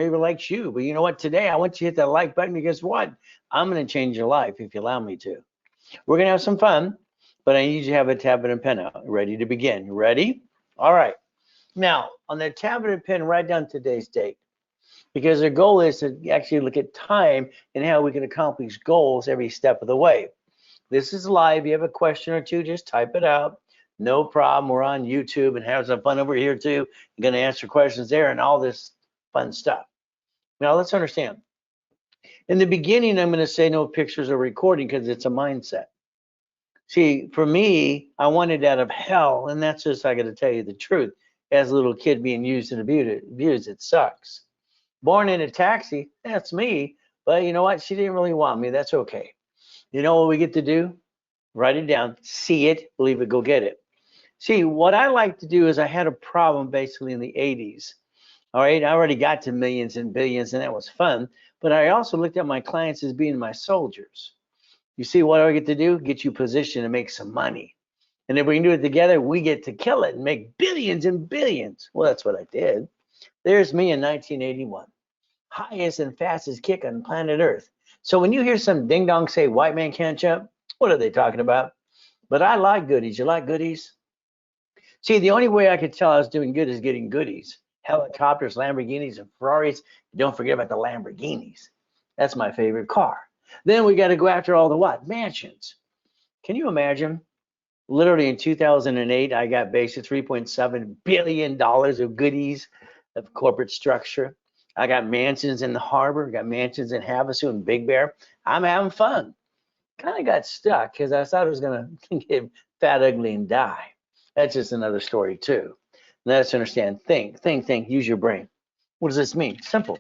maybe likes you. But you know what? Today, I want you to hit that like button because what? I'm going to change your life if you allow me to. We're going to have some fun, but I need you to have a tablet and pen out. Ready to begin. Ready? All right. Now, on the tablet and pen, write down today's date because the goal is to actually look at time and how we can accomplish goals every step of the way. This is live. You have a question or two, just type it out. No problem. We're on YouTube and have some fun over here too. I'm going to answer questions there and all this fun stuff. Now, let's understand. In the beginning, I'm going to say no pictures or recording because it's a mindset. See, for me, I wanted out of hell, and that's just, I got to tell you the truth. As a little kid being used and abused, it sucks. Born in a taxi, that's me. But you know what? She didn't really want me. That's okay. You know what we get to do? Write it down, see it, believe it, go get it. See, what I like to do is I had a problem basically in the 80s. All right, I already got to millions and billions, and that was fun. But I also looked at my clients as being my soldiers. You see, what do I get to do? Get you positioned to make some money. And if we can do it together, we get to kill it and make billions and billions. Well, that's what I did. There's me in 1981. Highest and fastest kick on planet Earth. So when you hear some ding dong say white man can't jump, what are they talking about? But I like goodies. You like goodies? See, the only way I could tell I was doing good is getting goodies. Helicopters, Lamborghinis, and Ferraris. Don't forget about the Lamborghinis. That's my favorite car. Then we got to go after all the what? Mansions. Can you imagine? Literally in 2008, I got basically $3.7 billion of goodies of corporate structure. I got mansions in the harbor, got mansions in Havasu and Big Bear. I'm having fun. Kind of got stuck because I thought I was going to get fat, ugly, and die. That's just another story too. Let's understand. Think, use your brain. What does this mean? Simple.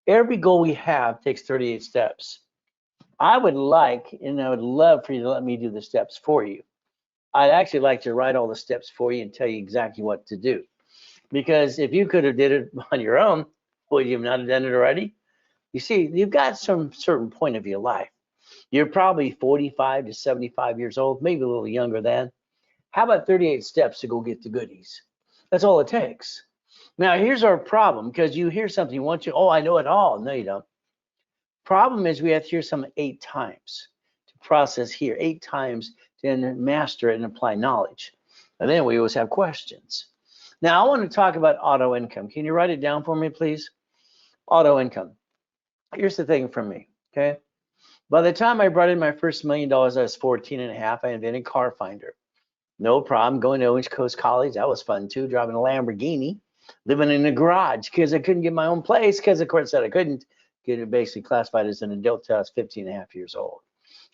Every goal we have takes 38 steps. I would like, and I would love for you to let me do the steps for you. I'd actually like to write all the steps for you and tell you exactly what to do. Because if you could have did it on your own, would you have not done it already? You see, you've got some certain point of your life. You're probably 45 to 75 years old, maybe a little younger than. How about 38 steps to go get the goodies? That's all it takes. Now, here's our problem, because you hear something, you want to, oh, I know it all. No, you don't. Problem is we have to hear something 8 times to process here, 8 times to then master it and apply knowledge. And then we always have questions. Now, I want to talk about auto income. Can you write it down for me, please? Auto income. Here's the thing for me, okay? By the time I brought in my first $1 million, I was 14 and a half. I invented Car Finder. No problem. Going to Orange Coast College, that was fun too. Driving a Lamborghini, living in a garage because I couldn't get my own place because the court said I couldn't. Get basically classified as an adult till I was 15 and a half years old.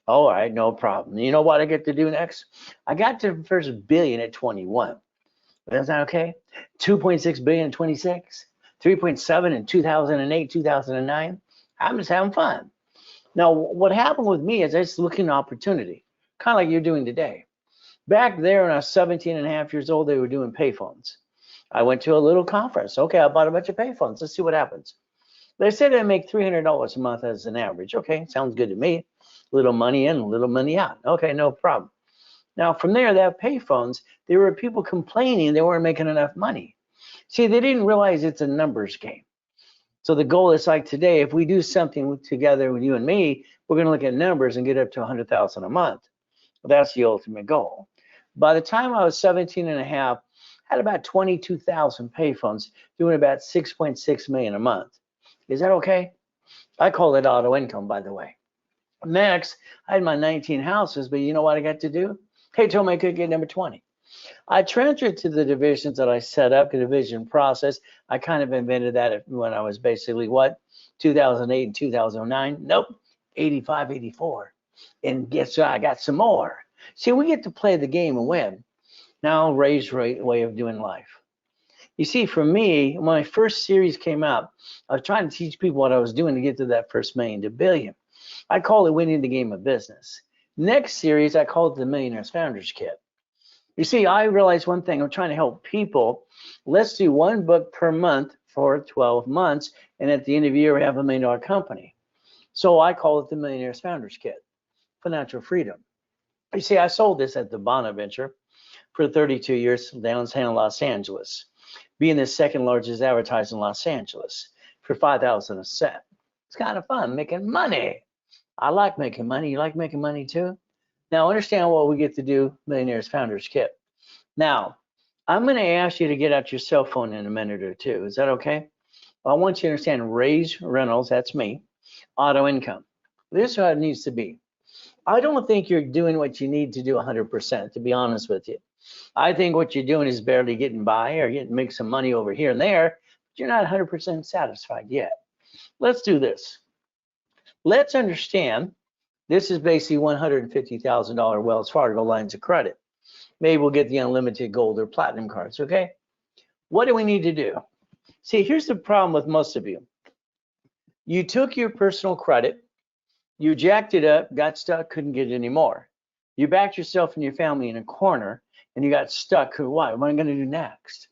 All right, no problem. You know what I get to do next? I got to the first billion at 21. Is that okay? 2.6 billion in 26, 3.7 in 2008, 2009. I'm just having fun. Now, what happened with me is I just looking at opportunity, kind of like you're doing today. Back there when I was 17 and a half years old, they were doing payphones. I went to a little conference. Okay, I bought a bunch of payphones. Let's see what happens. They said I make $300 a month as an average. Okay, sounds good to me. Little money in, little money out. Okay, no problem. Now, from there, that payphones, there were people complaining they weren't making enough money. See, they didn't realize it's a numbers game. So the goal is like today, if we do something together with you and me, we're going to look at numbers and get up to 100,000 a month. That's the ultimate goal. By the time I was 17 and a half, I had about 22,000 payphones doing about 6.6 million a month. Is that okay? I call it auto income, by the way. Next, I had my 19 houses, but you know what I got to do? They told me I could get number 20. I transferred to the divisions that I set up, the division process. I kind of invented that when I was basically, 2008 and 2009? Nope, 85, 84. And guess what? I got some more. See, we get to play the game and win. Now, Ray's way of doing life. You see, for me, when my first series came out, I was trying to teach people what I was doing to get to that first million to billion. I call it winning the game of business. Next series, I call it the Millionaire's Founders Kit. You see, I realized one thing. I'm trying to help people. Let's do 1 book per month for 12 months. And at the end of the year, we have $1 million company. So I call it the Millionaire's Founders Kit, financial freedom. You see, I sold this at the Bonaventure for 32 years downtown Los Angeles, being the second largest advertiser in Los Angeles. for 5,000 a set. It's kind of fun making money. I like making money. You like making money too? Now understand what we get to do, Millionaires Founders Kit. Now, I'm going to ask you to get out your cell phone in a minute or two. Is that okay? I want you to understand Ray's Reynolds, that's me, auto income. This is how it needs to be. I don't think you're doing what you need to do 100%, to be honest with you. I think what you're doing is barely getting by or make some money over here and there, but you're not 100% satisfied yet. Let's do this. Let's understand this is basically $150,000 Wells Fargo lines of credit. Maybe we'll get the unlimited gold or platinum cards, okay? What do we need to do? See, here's the problem with most of you. You took your personal credit, you jacked it up, got stuck, couldn't get it anymore. You backed yourself and your family in a corner and you got stuck. What am I going to do next?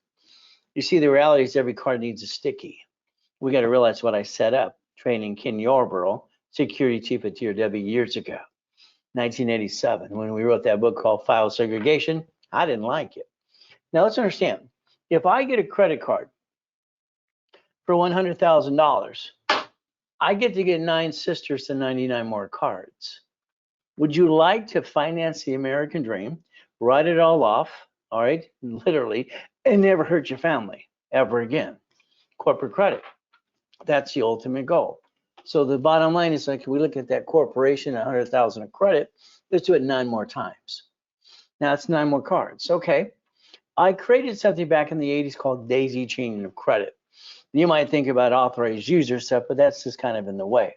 You see, the reality is every card needs a sticky. We got to realize what I set up, training Ken Yarborough, security chief at TRW years ago, 1987, when we wrote that book called File Segregation. I didn't like it. Now let's understand, if I get a credit card for $100,000, I get to get 9 sisters to 99 more cards. Would you like to finance the American dream, write it all off, all right, literally, and never hurt your family ever again? Corporate credit, that's the ultimate goal. So the bottom line is, like, we look at that corporation, 100,000 of credit, let's do it 9 more times. Now it's 9 more cards. Okay, I created something back in the 80s called daisy chaining of credit. You might think about authorized user stuff, but that's just kind of in the way.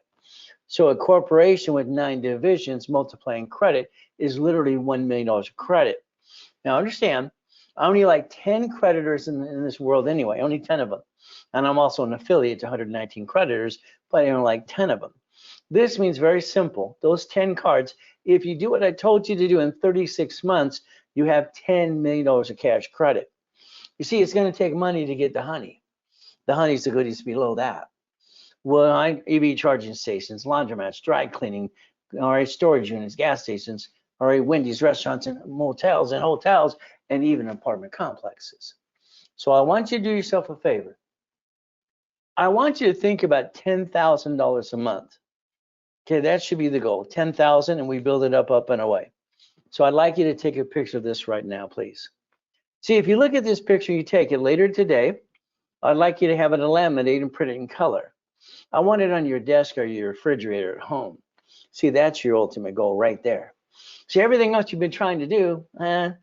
So a corporation with 9 divisions multiplying credit is literally $1 million of credit. Now understand, I only like 10 creditors in this world anyway, only 10 of them. And I'm also an affiliate to 119 creditors, but I only like 10 of them. This means very simple. Those 10 cards, if you do what I told you to do in 36 months, you have $10 million of cash credit. You see, it's going to take money to get the honey. The honey's the goodies below that. Well, EV charging stations, laundromats, dry cleaning, all right, storage units, gas stations, all right, Wendy's, restaurants, and motels and hotels, and even apartment complexes. So I want you to do yourself a favor. I want you to think about $10,000 a month. Okay, that should be the goal, 10,000, and we build it up and away. So I'd like you to take a picture of this right now, please. See, if you look at this picture, you take it later today, I'd like you to have it laminated and print it in color. I want it on your desk or your refrigerator at home. See, that's your ultimate goal right there. See, everything else you've been trying to do, it's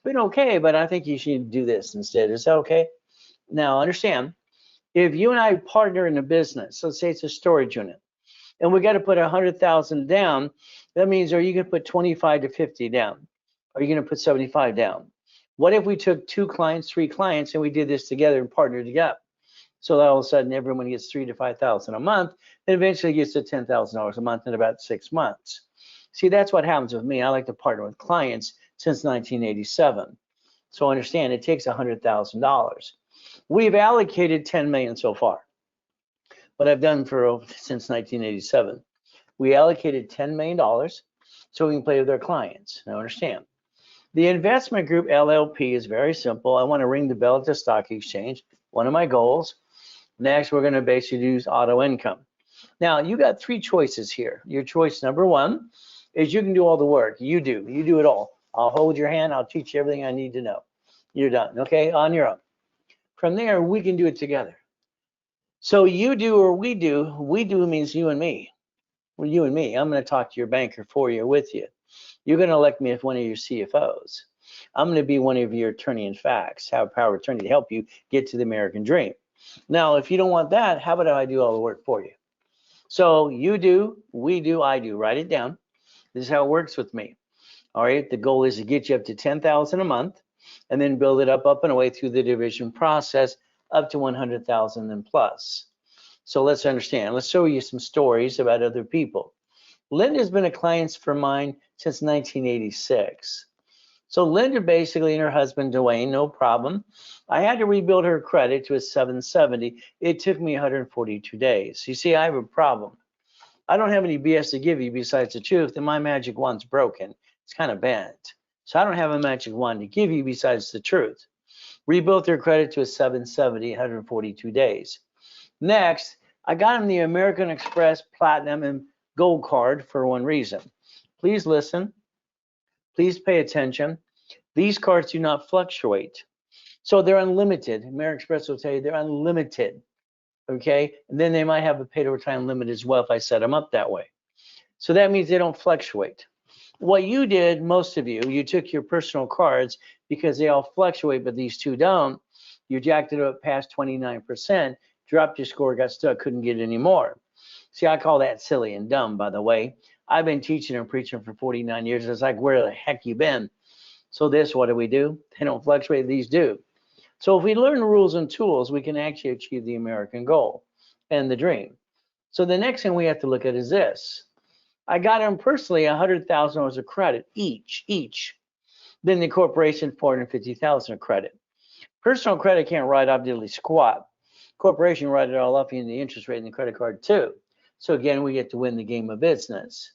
been okay, but I think you should do this instead. Is that okay? Now, understand, if you and I partner in a business, let's say it's a storage unit, and we got to put 100,000 down, that means, are you going to put 25 to 50 down? Are you going to put 75 down? What if we took 2 clients, 3 clients, and we did this together and partnered together? So that all of a sudden everyone gets 3,000 to 5,000 a month, and eventually gets to $10,000 a month in about 6 months. See, that's what happens with me. I like to partner with clients since 1987. So understand, it takes $100,000. We've allocated 10 million so far. What I've done since 1987, we allocated $10 million so we can play with our clients. Now understand, the investment group LLP is very simple. I want to ring the bell at the stock exchange, one of my goals. Next, we're going to basically use auto income. Now, you got 3 choices here. Your choice number 1 is you can do all the work. You do it all. I'll hold your hand. I'll teach you everything I need to know. You're done, okay, on your own. From there, we can do it together. So you do or we do means you and me. Well, you and me. I'm going to talk to your banker for you, with you. You're going to elect me as one of your CFOs. I'm going to be one of your attorney in facts, have power of attorney to help you get to the American dream. Now, if you don't want that, how about I do all the work for you? So you do, we do, I do. Write it down. This is how it works with me. All right, the goal is to get you up to 10,000 a month and then build it up and away through the division process up to 100,000 and plus. So let's understand. Let's show you some stories about other people. Linda's been a client for mine since 1986. So Linda basically and her husband Dwayne, no problem. I had to rebuild her credit to a 770. It took me 142 days. You see, I have a problem. I don't have any BS to give you besides the truth, and my magic wand's broken. It's kind of bent. So I don't have a magic wand to give you besides the truth. Rebuilt her credit to a 770, 142 days. Next, I got him the American Express Platinum and Gold card for one reason. Please listen. Please pay attention. These cards do not fluctuate. So they're unlimited. American Express will tell you they're unlimited. Okay. And then they might have a paid overtime limit as well if I set them up that way. So that means they don't fluctuate. What you did, most of you, you took your personal cards because they all fluctuate, but these two don't. You jacked it up past 29%, dropped your score, got stuck, couldn't get any more. See, I call that silly and dumb, by the way. I've been teaching and preaching for 49 years. It's like, where the heck you been? So this, what do? They don't fluctuate, these do. So if we learn rules and tools, we can actually achieve the American goal and the dream. So the next thing we have to look at is this. I got them personally $100,000 of credit each. Then the corporation $450,000 of credit. Personal credit can't write off diddly squat. Corporation write it all off in the interest rate and the credit card too. So again, we get to win the game of business.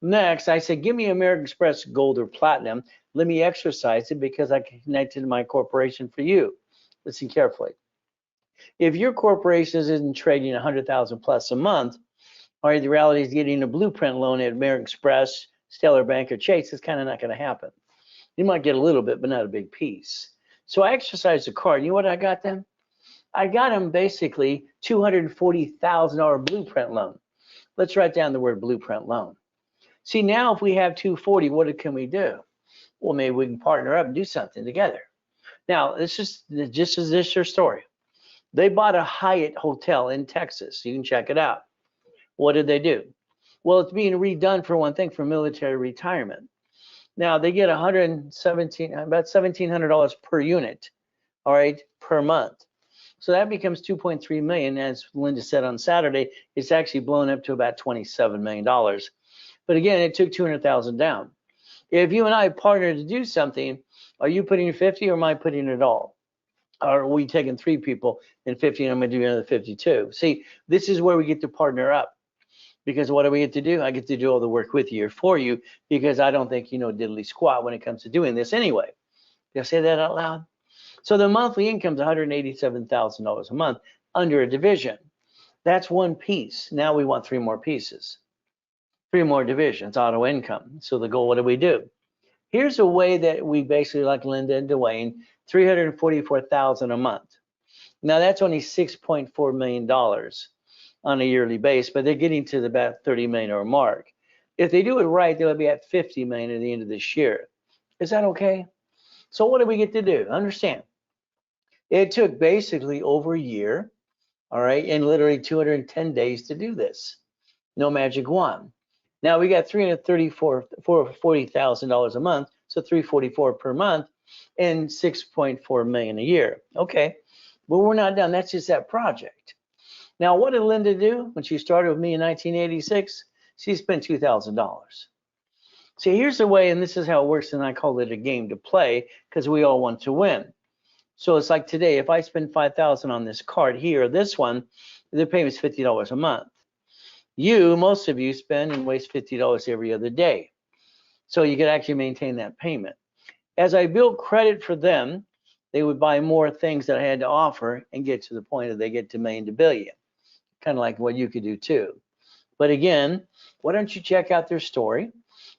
Next, I said, give me American Express Gold or Platinum. Let me exercise it because I connected my corporation for you. Listen carefully. If your corporation isn't trading 100,000 plus a month, or the reality is getting a blueprint loan at American Express, Stellar Bank, or Chase, it's kind of not going to happen. You might get a little bit, but not a big piece. So I exercised the card. You know what I got them? I got them basically $240,000 blueprint loan. Let's write down the word blueprint loan. See, now if we have 240, what can we do? Well, maybe we can partner up and do something together. Now, this is just as this your story. They bought a Hyatt hotel in Texas. You can check it out. What did they do? Well, it's being redone for one thing for military retirement. Now they get about $1,700 per unit, all right, per month. So that becomes 2.3 million. As Linda said on Saturday, it's actually blown up to about $27 million. But again, it took 200,000 down. If you and I partner to do something, are you putting 50 or am I putting it all? Or are we taking 3 people and 50 and I'm going to do another 52? See, this is where we get to partner up. Because what do we get to do? I get to do all the work with you or for you because I don't think you know diddly squat when it comes to doing this anyway. Did I say that out loud? So the monthly income is $187,000 a month under a division. That's one piece. Now we want 3 more pieces. 3 more divisions, auto income. So the goal, what do we do? Here's a way that we basically, like Linda and Dwayne, $344,000 a month. Now that's only $6.4 million on a yearly base, but they're getting to the about 30 million or mark. If they do it right, they'll be at 50 million at the end of this year. Is that okay? So what do we get to do? Understand, it took basically over a year, all right, and literally 210 days to do this. No magic wand. Now we got $40,000 a month, so $344 per month, and 6.4 million a year. Okay, but we're not done. That's just that project. Now, what did Linda do when she started with me in 1986? She spent $2,000. See, here's the way, and this is how it works, and I call it a game to play because we all want to win. So it's like today, if I spend $5,000 on this card here, this one, the payment's $50 a month. Most of you spend and waste $50 every other day. So you could actually maintain that payment. As I built credit for them, they would buy more things that I had to offer and get to the point that they get to million to billion. Kind of like what you could do too. But again, why don't you check out their story?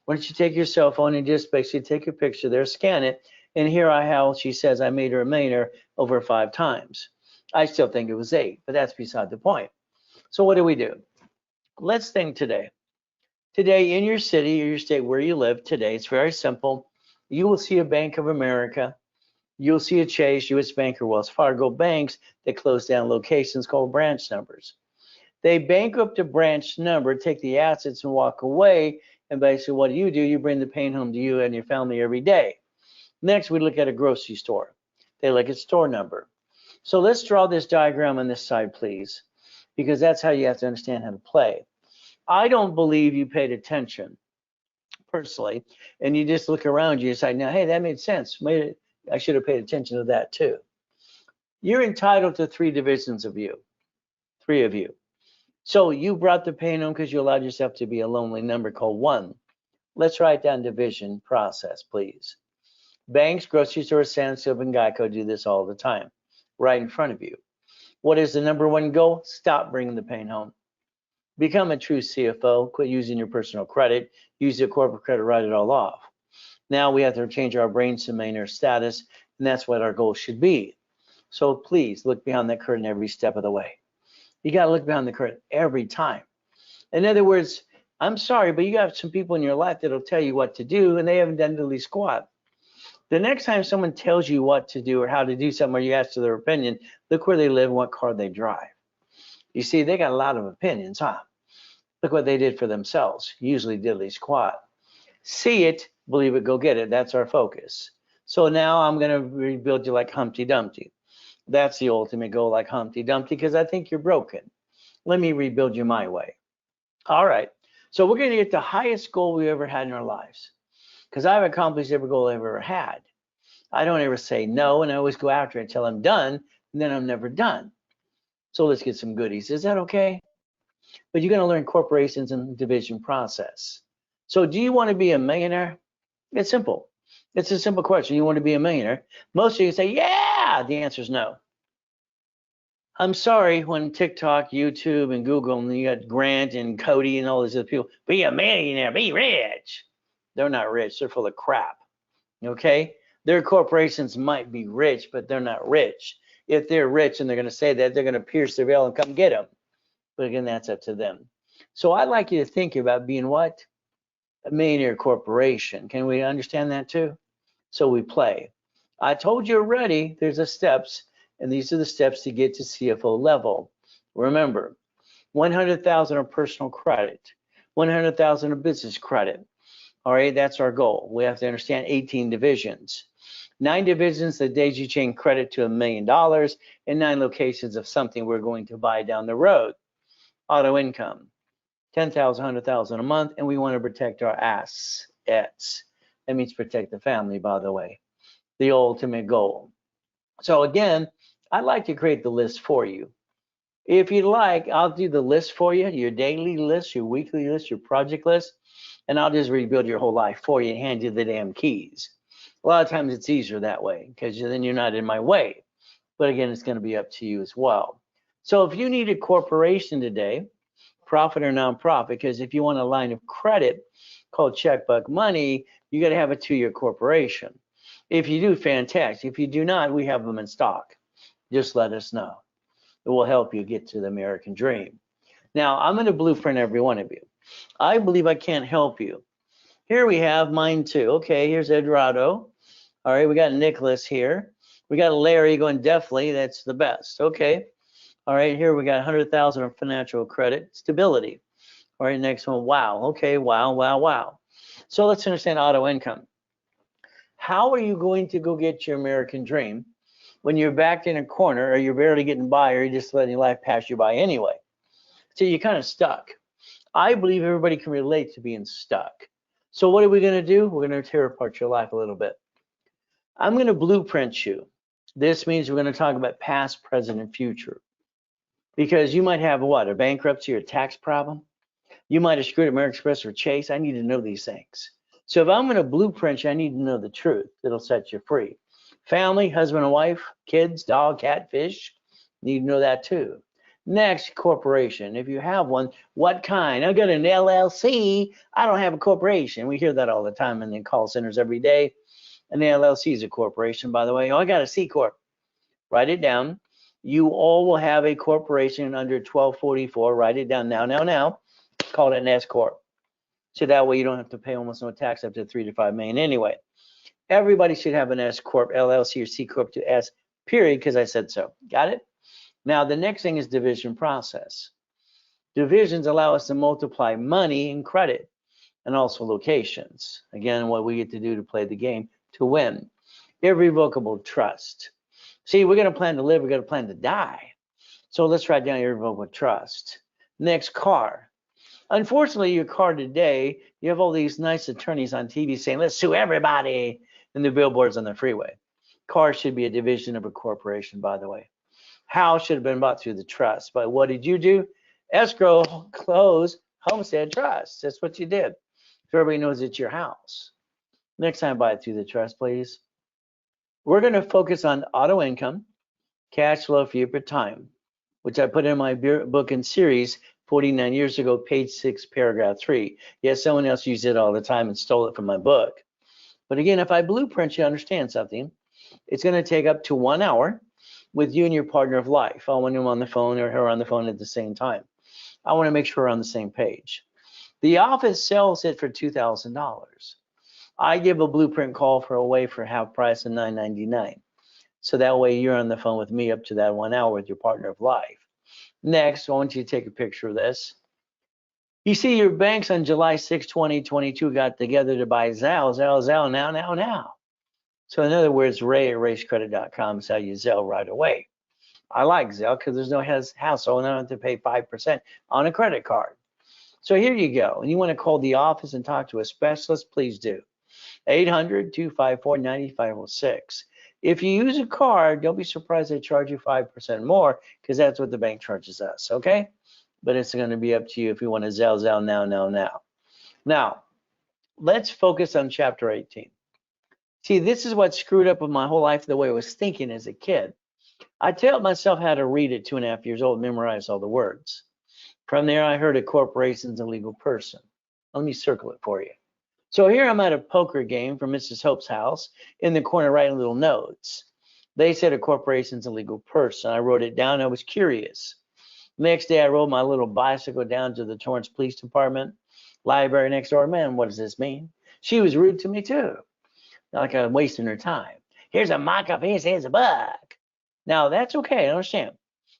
Why don't you take your cell phone and just basically take a picture there, scan it, and here how she says I made her a millionaire over 5 times. I still think it was 8, but that's beside the point. So what do? Let's think today. Today in your city or your state where you live today, it's very simple. You will see a Bank of America. You'll see a Chase, US Bank, or Wells Fargo banks that close down locations called branch numbers. They bankrupt a branch number, take the assets and walk away. And basically what do? You bring the pain home to you and your family every day. Next, we look at a grocery store. They look at store number. So let's draw this diagram on this side, please, because that's how you have to understand how to play. I don't believe you paid attention personally, and you just look around you and say, now, hey, that made sense. I should have paid attention to that too. You're entitled to 3 divisions of you, 3 of you. So you brought the pain home because you allowed yourself to be a lonely number called 1. Let's write down division process, please. Banks, grocery stores, Sam's Club, and Geico do this all the time, right in front of you. What is the number one goal? Stop bringing the pain home. Become a true CFO. Quit using your personal credit. Use your corporate credit, write it all off. Now we have to change our brains to millionaire status, and that's what our goal should be. So please look behind that curtain every step of the way. You got to look behind the curtain every time. In other words, I'm sorry, but you got some people in your life that'll tell you what to do, and they haven't done diddly squat. The next time someone tells you what to do or how to do something, or you ask for their opinion, look where they live and what car they drive. You see, they got a lot of opinions, huh? Look what they did for themselves, usually diddly squat. See it, believe it, go get it. That's our focus. So now I'm going to rebuild you like Humpty Dumpty. That's the ultimate goal, like Humpty Dumpty, because I think you're broken. Let me rebuild you my way. All right. So we're going to get the highest goal we ever had in our lives, because I've accomplished every goal I've ever had. I don't ever say no, and I always go after it until I'm done, and then I'm never done. So let's get some goodies. Is that okay? But you're going to learn corporations and division process. So do you want to be a millionaire? It's simple. It's a simple question. You want to be a millionaire? Most of you say, yeah. The answer is no. I'm sorry when TikTok, YouTube, and Google, and you got Grant and Cody and all these other people, be a millionaire, be rich. They're not rich. They're full of crap. Okay? Their corporations might be rich, but they're not rich. If they're rich and they're going to say that, they're going to pierce their veil and come get them. But again, that's up to them. So I'd like you to think about being what? A millionaire corporation. Can we understand that too? So we play. I told you already, there's the steps, and these are the steps to get to CFO level. Remember, 100,000 of personal credit, 100,000 of business credit. All right, that's our goal. We have to understand 18 divisions. 9 divisions, the daisy chain credit to $1 million, and 9 locations of something we're going to buy down the road. Auto income, 10,000, 100,000 a month, and we want to protect our assets. That means protect the family, by the way, the ultimate goal. So again, I'd like to create the list for you. If you'd like, I'll do the list for you, your daily list, your weekly list, your project list, and I'll just rebuild your whole life for you and hand you the damn keys. A lot of times it's easier that way because then you're not in my way. But again, it's going to be up to you as well. So if you need a corporation today, profit or nonprofit, because if you want a line of credit called checkbook money, you got to have a 2-year corporation. If you do, fantastic. If you do not, we have them in stock. Just let us know. It will help you get to the American dream. Now, I'm going to blueprint every one of you. I believe I can't help you. Here we have mine too. Okay, here's Eduardo. All right, we got Nicholas here. We got Larry going definitely. That's the best. Okay. All right, here we got 100,000 of financial credit stability. All right, next one. Wow. Okay, wow, wow, wow. So let's understand auto income. How are you going to go get your American dream when you're backed in a corner or you're barely getting by or you're just letting life pass you by anyway? So you're kind of stuck. I believe everybody can relate to being stuck. So what are we going to do? We're going to tear apart your life a little bit. I'm going to blueprint you. This means we're going to talk about past, present, and future. Because you might have what? A bankruptcy or a tax problem? You might have screwed American Express or Chase. I need to know these things. So if I'm going to blueprint you, I need to know the truth. It'll set you free. Family, husband and wife, kids, dog, cat, fish, need to know that too. Next, corporation. If you have one, what kind? I got an LLC. I don't have a corporation. We hear that all the time in the call centers every day. An LLC is a corporation, by the way. Oh, I got a C Corp. Write it down. You all will have a corporation under 1244. Write it down now. Call it an S Corp. So that way you don't have to pay almost no tax up to 3 to 5 million anyway. Everybody should have an S Corp, LLC, or C Corp to S, period, because I said so. Got it? Now, the next thing is division process. Divisions allow us to multiply money and credit and also locations. Again, what we get to do to play the game to win. Irrevocable trust. See, we're going to plan to live, we're going to plan to die. So let's write down irrevocable trust. Next, car. Unfortunately, your car today, you have all these nice attorneys on TV saying, let's sue everybody, and the billboards on the freeway. Car should be a division of a corporation, by the way. House should have been bought through the trust. But what did you do? Escrow, close, homestead, trust. That's what you did. So everybody knows it's your house. Next time, buy it through the trust, please. We're going to focus on auto income, cash flow for you per time. which I put in my book and series 49 years ago, page 6, paragraph 3. Yes, someone else used it all the time and stole it from my book. But again, if I blueprint you understand something, it's going to take up to 1 hour with you and your partner of life. I want him on the phone or her on the phone at the same time. I want to make sure we're on the same page. The office sells it for $2,000. I give a blueprint call for away for half price of $9.99. So that way you're on the phone with me up to that 1 hour with your partner of life. Next, I want you to take a picture of this. You see your banks on July 6, 2022 got together to buy Zelle, now. So in other words, Ray at racecredit.com is how you Zelle right away. I like Zelle because there's no hassle and I don't have to pay 5% on a credit card. So here you go. And you want to call the office and talk to a specialist, please do. 800-254-9506. If you use a card, don't be surprised they charge you 5% more because that's what the bank charges us, okay? But it's going to be up to you if you want to Zelle now. Now, let's focus on chapter 18. See, this is what screwed up with my whole life, the way I was thinking as a kid. I taught myself how to read at 2.5 years old, memorize all the words. From there, I heard a corporation's a legal person. Let me circle it for you. So here I'm at a poker game from Mrs. Hope's house in the corner writing little notes. They said a corporation's a legal person. I wrote it down. I was curious. Next day, I rode my little bicycle down to the Torrance Police Department, library next door. Man, what does this mean? She was rude to me too. Not like I'm wasting her time. Here's a mock-up. Here's a buck. Now, that's okay. I understand.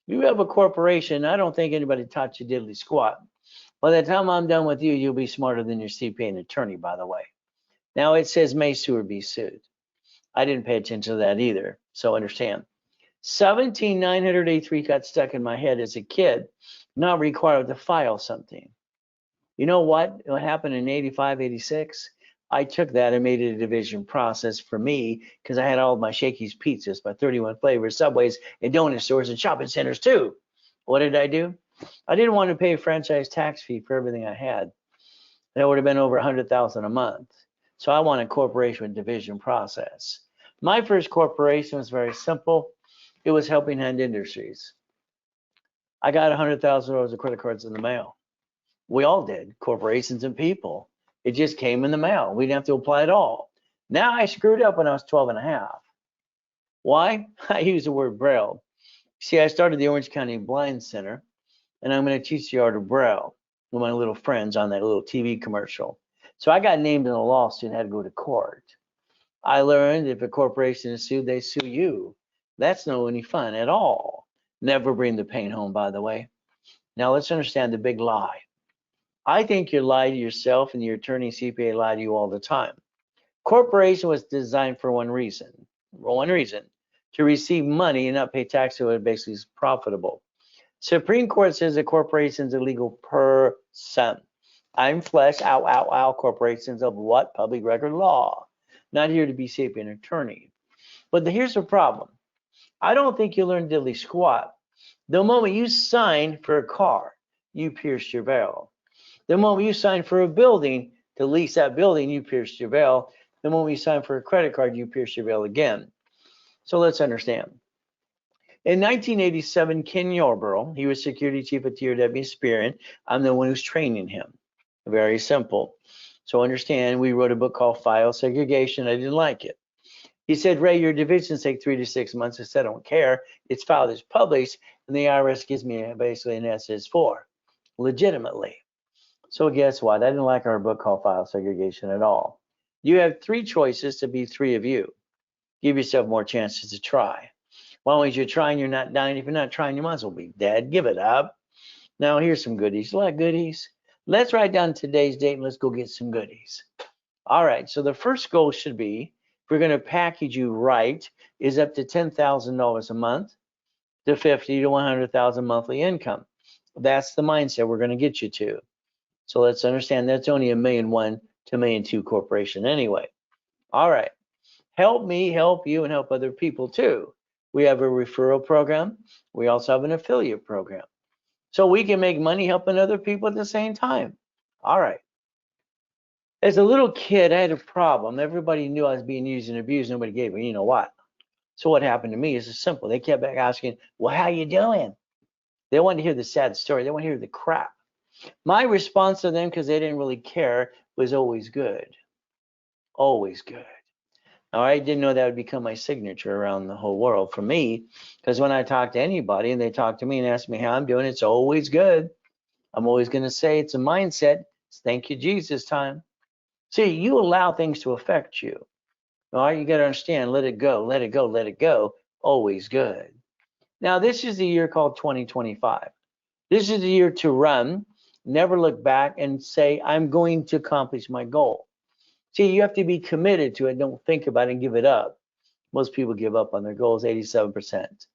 You have a corporation. I don't think anybody taught you diddly squat. By the time I'm done with you, you'll be smarter than your CPA and attorney, by the way. Now it says may sue or be sued. I didn't pay attention to that either, so understand. 17983 got stuck in my head as a kid, not required to file something. You know what? What happened in 85, 86? I took that and made it a division process for me because I had all of my Shakey's pizzas, my 31 flavors, Subways, and donut stores and shopping centers too. What did I do? I didn't want to pay a franchise tax fee for everything I had. That would have been over $100,000 a month. So I want a corporation with division process. My first corporation was very simple. It was Helping Hand Industries. I got $100,000 of credit cards in the mail. We all did, corporations and people. It just came in the mail. We didn't have to apply at all. Now I screwed up when I was 12 and a half. Why? I use the word Braille. See, I started the Orange County Blind Center, and I'm going to teach the art of Braille with my little friends on that little TV commercial. So I got named in a lawsuit and had to go to court. I learned if a corporation is sued, they sue you. That's no any fun at all. Never bring the pain home, by the way. Now let's understand the big lie. I think you lie to yourself and your attorney CPA lie to you all the time. Corporation was designed for one reason, to receive money and not pay tax, so it basically is profitable. Supreme Court says a corporation is a legal person. I'm flesh, corporations of what? Public record law. Not here to be CPA and attorney. But here's the problem. I don't think you learn diddly squat. The moment you sign for a car, you pierced your veil. The moment you sign for a building, to lease that building, you pierced your veil. The moment you sign for a credit card, you pierced your veil again. So let's understand. In 1987, Ken Yarborough, he was security chief at TRW Experian. I'm the one who's training him. Very simple. So understand, we wrote a book called File Segregation. I didn't like it. He said, Ray, your divisions take 3 to 6 months. I said, I don't care. It's filed as published, and the IRS gives me basically an SS4, legitimately. So guess what? I didn't like our book called File Segregation at all. You have 3 choices to be 3 of you. Give yourself more chances to try. Why don't you try and you're not dying? If you're not trying, you might as well be dead. Give it up. Now here's some goodies. You like goodies? Let's write down today's date and let's go get some goodies. All right, so the first goal should be, if we're going to package you right, is up to $10,000 a month to $50,000 to $100,000 monthly income. That's the mindset we're going to get you to. So let's understand that's only $1.1 million to $1.2 million corporation anyway. All right, help me, help you, and help other people too. We have a referral program. We also have an affiliate program. So we can make money helping other people at the same time. All right. As a little kid, I had a problem. Everybody knew I was being used and abused. Nobody gave me, you know what? So what happened to me is simple. They kept asking, well, how you doing? They want to hear the sad story. They want to hear the crap. My response to them, because they didn't really care, was always good. Always good. Now, I didn't know that would become my signature around the whole world for me, because when I talk to anybody and they talk to me and ask me how I'm doing, it's always good. I'm always going to say it's a mindset. It's thank you, Jesus time. See, you allow things to affect you. All right, you got to understand, let it go, let it go, let it go. Always good. Now, this is the year called 2025. This is the year to run, never look back and say, I'm going to accomplish my goal. See, you have to be committed to it. Don't think about it and give it up. Most people give up on their goals, 87%.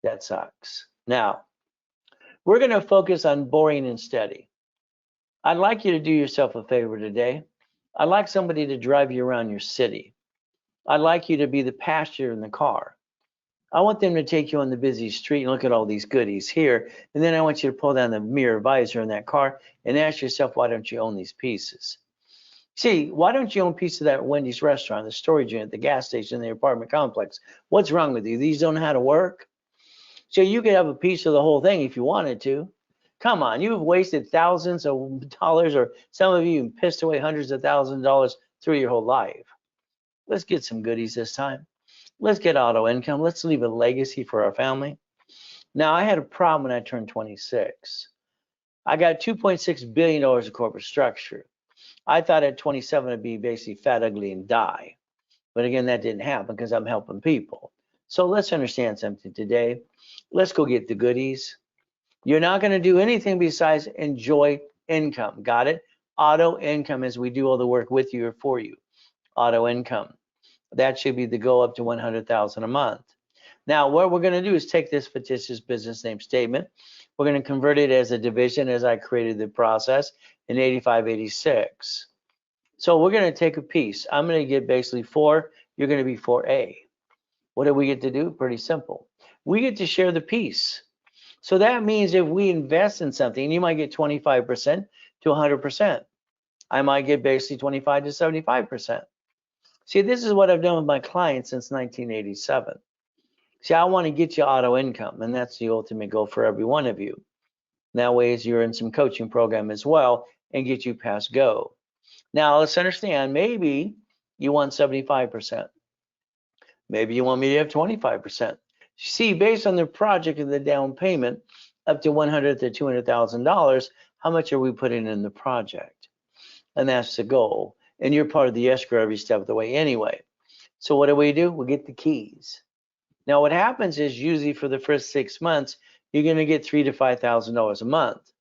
That sucks. Now, we're going to focus on boring and steady. I'd like you to do yourself a favor today. I'd like somebody to drive you around your city. I'd like you to be the passenger in the car. I want them to take you on the busy street and look at all these goodies here. And then I want you to pull down the mirror visor in that car and ask yourself, why don't you own these pieces? See, why don't you own a piece of that Wendy's restaurant, the storage unit, the gas station, the apartment complex? What's wrong with you? These don't know how to work? So you could have a piece of the whole thing if you wanted to. Come on, you've wasted thousands of dollars, or some of you even pissed away hundreds of thousands of dollars through your whole life. Let's get some goodies this time. Let's get auto income. Let's leave a legacy for our family. Now, I had a problem when I turned 26. I got $2.6 billion of corporate structure. I thought at 27 it'd be basically fat, ugly, and die. But again, that didn't happen because I'm helping people. So let's understand something today. Let's go get the goodies. You're not going to do anything besides enjoy income. Got it? Auto income, as we do all the work with you or for you. Auto income. That should be the goal, up to 100,000 a month. Now, what we're going to do is take this fictitious business name statement. We're going to convert it as a division, as I created the process in 8586. So we're going to take a piece. I'm going to get basically 4. You're going to be 4A. What do we get to do? Pretty simple. We get to share the piece. So that means if we invest in something, you might get 25% to 100%. I might get basically 25 to 75%. See, this is what I've done with my clients since 1987. See, I want to get you auto income, and that's the ultimate goal for every one of you. That way, as you're in some coaching program as well, and get you past go. Now, let's understand, maybe you want 75%. Maybe you want me to have 25%. See, based on the project and the down payment, up to $100,000 to $200,000, how much are we putting in the project? And that's the goal. And you're part of the escrow every step of the way anyway. So what do? We get the keys. Now, what happens is usually for the first 6 months, you're going to get $3,000 to $5,000 a month.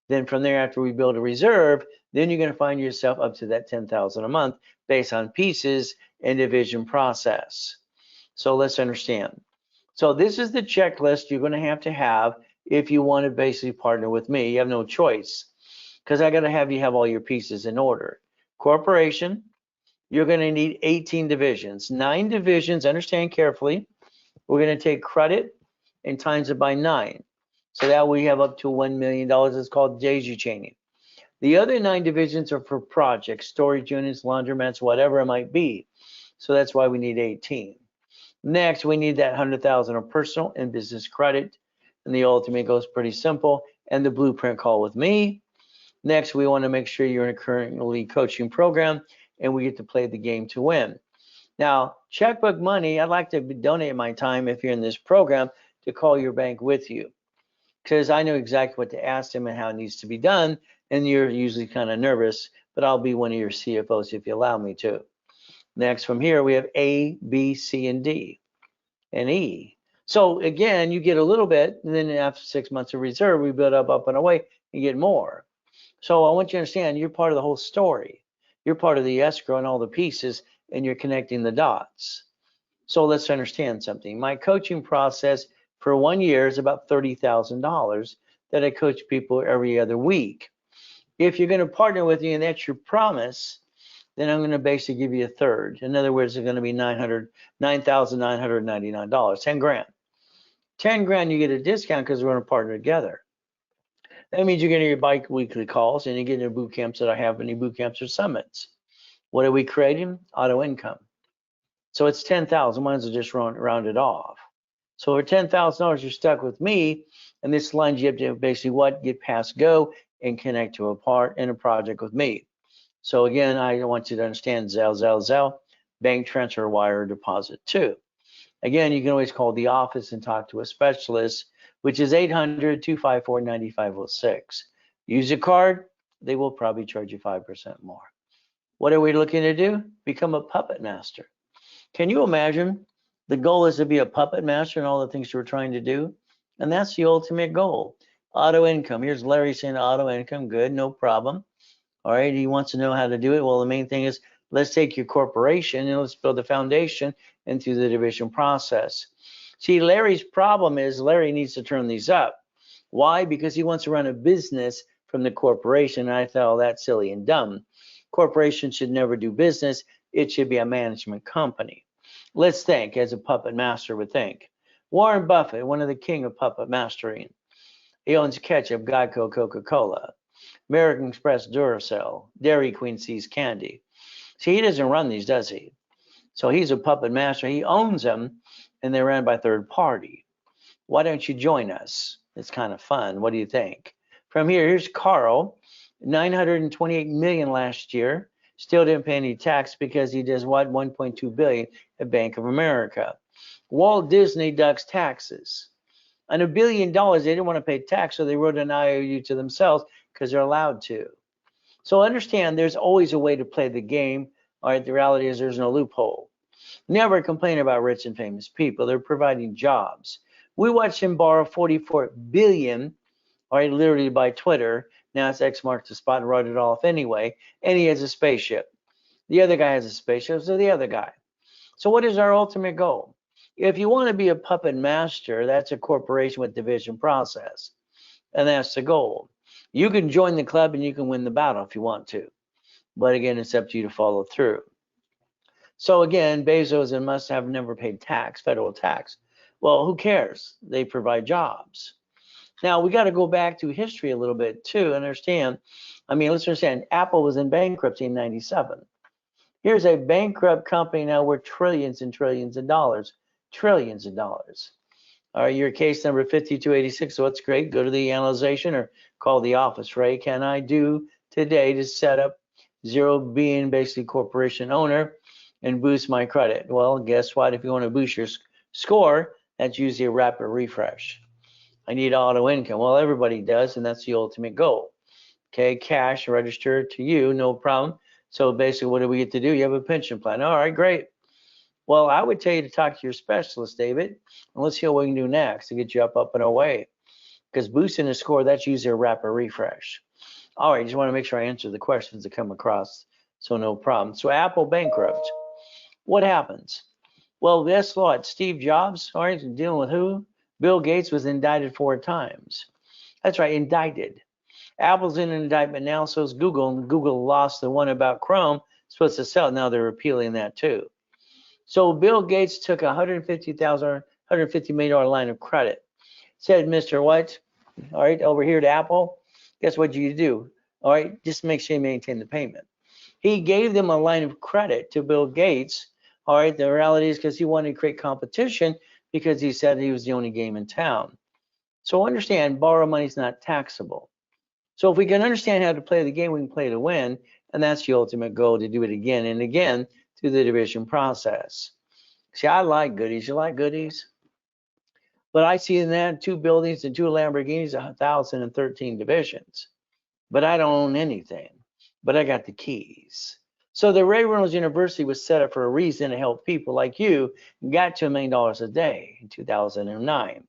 Then from there, after we build a reserve, then you're going to find yourself up to that $10,000 a month based on pieces and division process. So let's understand. So this is the checklist you're going to have if you want to basically partner with me. You have no choice, because I got to have you have all your pieces in order. Corporation, you're going to need 18 divisions, 9 divisions. Understand carefully. We're going to take credit and times it by 9. So that we have up to $1 million. It's called daisy chaining. The other 9 divisions are for projects, storage units, laundromats, whatever it might be. So that's why we need 18. Next, we need that 100,000 of personal and business credit. And the ultimate goes pretty simple. And the blueprint call with me. Next, we want to make sure you're in a currently coaching program and we get to play the game to win. Now, checkbook money, I'd like to donate my time if you're in this program to call your bank with you, because I know exactly what to ask them and how it needs to be done. And you're usually kind of nervous, but I'll be one of your CFOs if you allow me to. Next, from here, we have A, B, C, and D, and E. So again, you get a little bit, and then after 6 months of reserve, we build up and away and get more. So I want you to understand, you're part of the whole story. You're part of the escrow and all the pieces, and you're connecting the dots. So let's understand something. My coaching process for 1 year is about $30,000 that I coach people every other week. If you're going to partner with me and that's your promise, then I'm going to basically give you a third. In other words, it's going to be $9,999, 10 grand. 10 grand, you get a discount because we're going to partner together. That means you're getting your bi-weekly calls and you're getting your boot camps that I have, any boot camps or summits. What are we creating? Auto income. So it's 10,000. Might as well just round it off. So for $10,000, you're stuck with me, And this lines you have to basically what? Get past go and connect to a part in a project with me. So again, I want you to understand Zelle, bank transfer, wire, deposit too. Again, you can always call the office and talk to a specialist, which is 800-254-9506. Use a card, they will probably charge you 5% more. What are we looking to do? Become a puppet master. Can you imagine? The goal is to be a puppet master and all the things you're trying to do. And that's the ultimate goal. Auto income. Here's Larry saying auto income. Good, no problem. All right, he wants to know how to do it. Well, the main thing is let's take your corporation and let's build the foundation into the division process. See, Larry's problem is Larry needs to turn these up. Why? Because he wants to run a business from the corporation. And I thought, oh, that's silly and dumb. Corporation should never do business. It should be a management company. Let's think as a puppet master would think. Warren Buffett, one of the king of puppet mastering. He owns ketchup, Geico, Coca-Cola, American Express, Duracell, Dairy Queen Seas Candy. See, he doesn't run these, does he? So he's a puppet master. He owns them, and they're ran by third party. Why don't you join us? It's kind of fun. What do you think? From here, here's Carl, 928 million last year. Still didn't pay any tax because he does what? 1.2 billion at Bank of America. Walt Disney ducks taxes. On $1 billion, they didn't want to pay tax, so they wrote an IOU to themselves because they're allowed to. So understand there's always a way to play the game. All right, the reality is there's no loophole. Never complain about rich and famous people. They're providing jobs. We watched him borrow 44 billion, all right, literally by Twitter. Now it's X marks the spot and wrote it off anyway. And he has a spaceship. The other guy has a spaceship, so the other guy. So what is our ultimate goal? If you want to be a puppet master, that's a corporation with division process. And that's the goal. You can join the club and you can win the battle if you want to. But again, it's up to you to follow through. So again, Bezos and Musk have never paid tax, federal tax. Well, who cares? They provide jobs. Now, we got to go back to history a little bit too, understand. I mean, let's understand, Apple was in bankruptcy in 97. Here's a bankrupt company now worth trillions and trillions of dollars. Trillions of dollars. All right, your case number 5286, so it's great. Go to the analyzation or call the office. Ray, can I do today to set up zero being basically corporation owner and boost my credit? Well, guess what? If you want to boost your score, that's usually a rapid refresh. I need auto income. Well, everybody does, and that's the ultimate goal. Okay, cash registered to you, no problem. So basically, what do we get to do? You have a pension plan. All right, great. Well, I would tell you to talk to your specialist, David, and let's see what we can do next to get you up and away. Because boosting the score, that's usually a rapid refresh. All right, just want to make sure I answer the questions that come across, so no problem. So Apple bankrupt. What happens? Well, guess what? Steve Jobs, all right, dealing with who? Bill Gates was indicted 4 times. That's right, indicted. Apple's in an indictment now, so is Google, and Google lost the one about Chrome, supposed to sell. Now they're appealing that too. So Bill Gates took $150 million line of credit. Said, Mr. What? All right, over here to Apple. Guess what you do? All right, just make sure you maintain the payment. He gave them a line of credit to Bill Gates. All right, the reality is because he wanted to create competition because he said he was the only game in town. So understand, borrow money is not taxable. So if we can understand how to play the game, we can play to win. And that's the ultimate goal, to do it again and again through the division process. See, I like goodies. You like goodies? But I see in that 2 buildings and 2 Lamborghinis, 1,013 divisions. But I don't own anything. But I got the keys. So the Ray Reynolds University was set up for a reason to help people like you get to $1 million a day in 2009.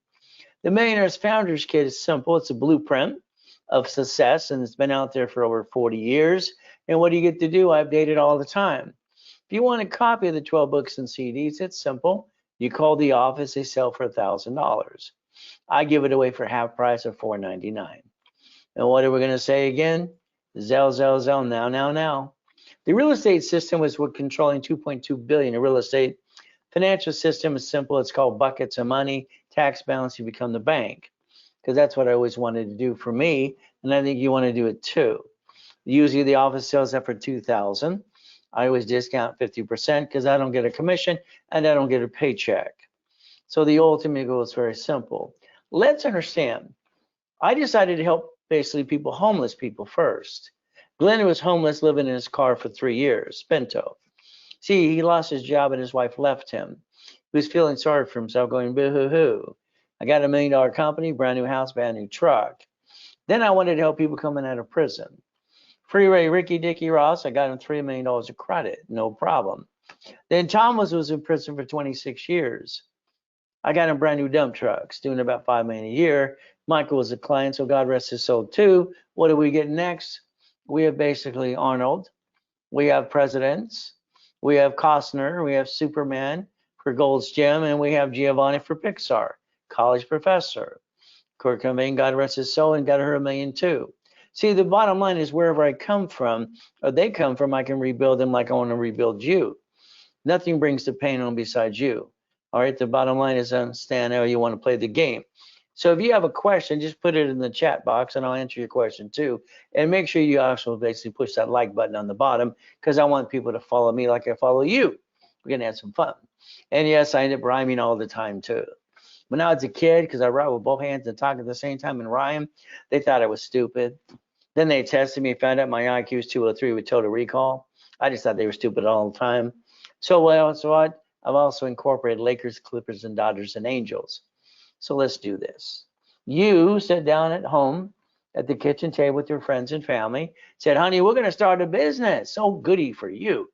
The Millionaire's Founders Kit is simple. It's a blueprint of success, and it's been out there for over 40 years. And what do you get to do? I update it all the time. If you want a copy of the 12 books and CDs, it's simple. You call the office, they sell for $1,000. I give it away for half price of $4.99. And what are we going to say again? Zell, now. The real estate system was what controlling 2.2 billion in real estate. Financial system is simple. It's called buckets of money. Tax balance, you become the bank. Because that's what I always wanted to do for me. And I think you want to do it too. Usually the office sells that for $2,000. I always discount 50% because I don't get a commission and I don't get a paycheck. So the ultimate goal is very simple. Let's understand, I decided to help basically people, homeless people first. Glenn was homeless, living in his car for 3 years, Pinto. See, he lost his job and his wife left him. He was feeling sorry for himself, going boo-hoo-hoo. I got $1 million company, brand new house, brand new truck. Then I wanted to help people coming out of prison. Freeway Ricky Dicky Ross, I got him $3 million of credit, no problem. Then Thomas was in prison for 26 years. I got him brand new dump trucks, doing about $5 million a year. Michael was a client, so God rest his soul too. What do we get next? We have basically Arnold. We have presidents. We have Costner. We have Superman for Gold's Gym, and we have Giovanni for Pixar, college professor. Kurt Cobain, God rest his soul, and got her $1 million too. See, the bottom line is wherever I come from, or they come from, I can rebuild them like I want to rebuild you. Nothing brings the pain on besides you. All right, the bottom line is understand how you want to play the game. So if you have a question, just put it in the chat box and I'll answer your question too. And make sure you also basically push that like button on the bottom, because I want people to follow me like I follow you. We're going to have some fun. And yes, I end up rhyming all the time too. When I was a kid, because I write with both hands and talk at the same time and rhyme, they thought I was stupid. Then they tested me, found out my IQ is 203 with total recall. I just thought they were stupid all the time. So what? I've also incorporated Lakers, Clippers, and Dodgers and Angels. So let's do this. You sit down at home at the kitchen table with your friends and family, said, honey, we're going to start a business. Oh, goody for you.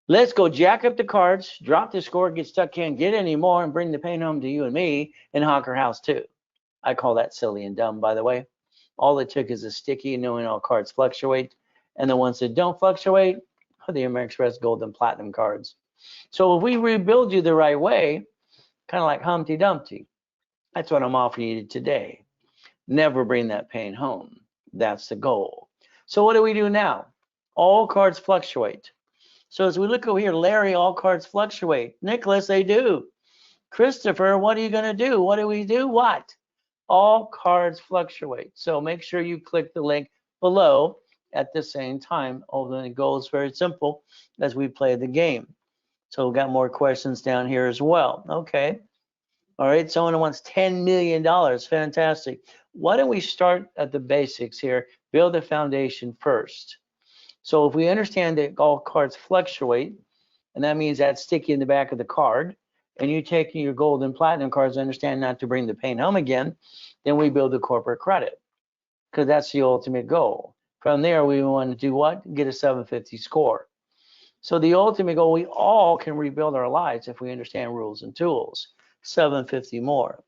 Let's go jack up the cards, drop the score, get stuck, can't get any more, and bring the pain home to you and me and honk our house too. I call that silly and dumb, by the way. All it took is a sticky and knowing all cards fluctuate. And the ones that don't fluctuate are the American Express Gold and Platinum cards. So if we rebuild you the right way, kind of like Humpty Dumpty, that's what I'm offering you today. Never bring that pain home. That's the goal. So what do we do now? All cards fluctuate. So as we look over here, Larry, all cards fluctuate. Nicholas, they do. Christopher, what are you going to do? What do we do? What? All cards fluctuate. So make sure you click the link below at the same time. Although the goal is very simple as we play the game. So we've got more questions down here as well. Okay. All right. Someone wants $10 million. Fantastic. Why don't we start at the basics here? Build a foundation first. So if we understand that all cards fluctuate, and that means that's sticky in the back of the card, and you take your gold and platinum cards, understand not to bring the pain home again, then we build the corporate credit, because that's the ultimate goal. From there, we want to do what? Get a 750 score. So the ultimate goal, we all can rebuild our lives if we understand rules and tools. 750 more.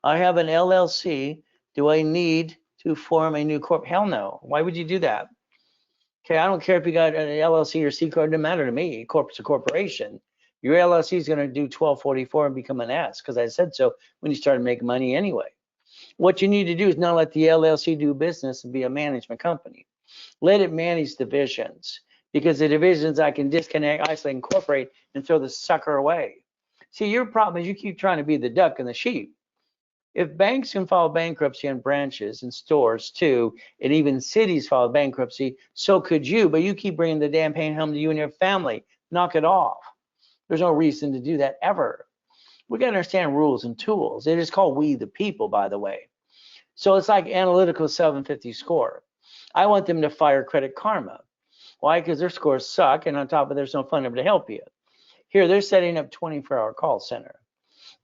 I have an LLC. Do I need to form a new corp? Hell no. Why would you do that? Okay, I don't care if you got an LLC or C corp, it doesn't matter to me. Corp's a corporation. Your LLC is going to do 1244 and become an S, because I said so when you started making money anyway. What you need to do is not let the LLC do business and be a management company. Let it manage divisions, because the divisions I can disconnect, isolate, incorporate, and throw the sucker away. See, your problem is you keep trying to be the duck and the sheep. If banks can file bankruptcy on branches and stores too, and even cities file bankruptcy, so could you, but you keep bringing the damn pain home to you and your family. Knock it off. There's no reason to do that ever. We got to understand rules and tools. It is called We the People, by the way. So it's like analytical 750 score. I want them to fire Credit Karma. Why? Because their scores suck, and on top of it, there's no fund to help you. Here, they're setting up 24-hour call center.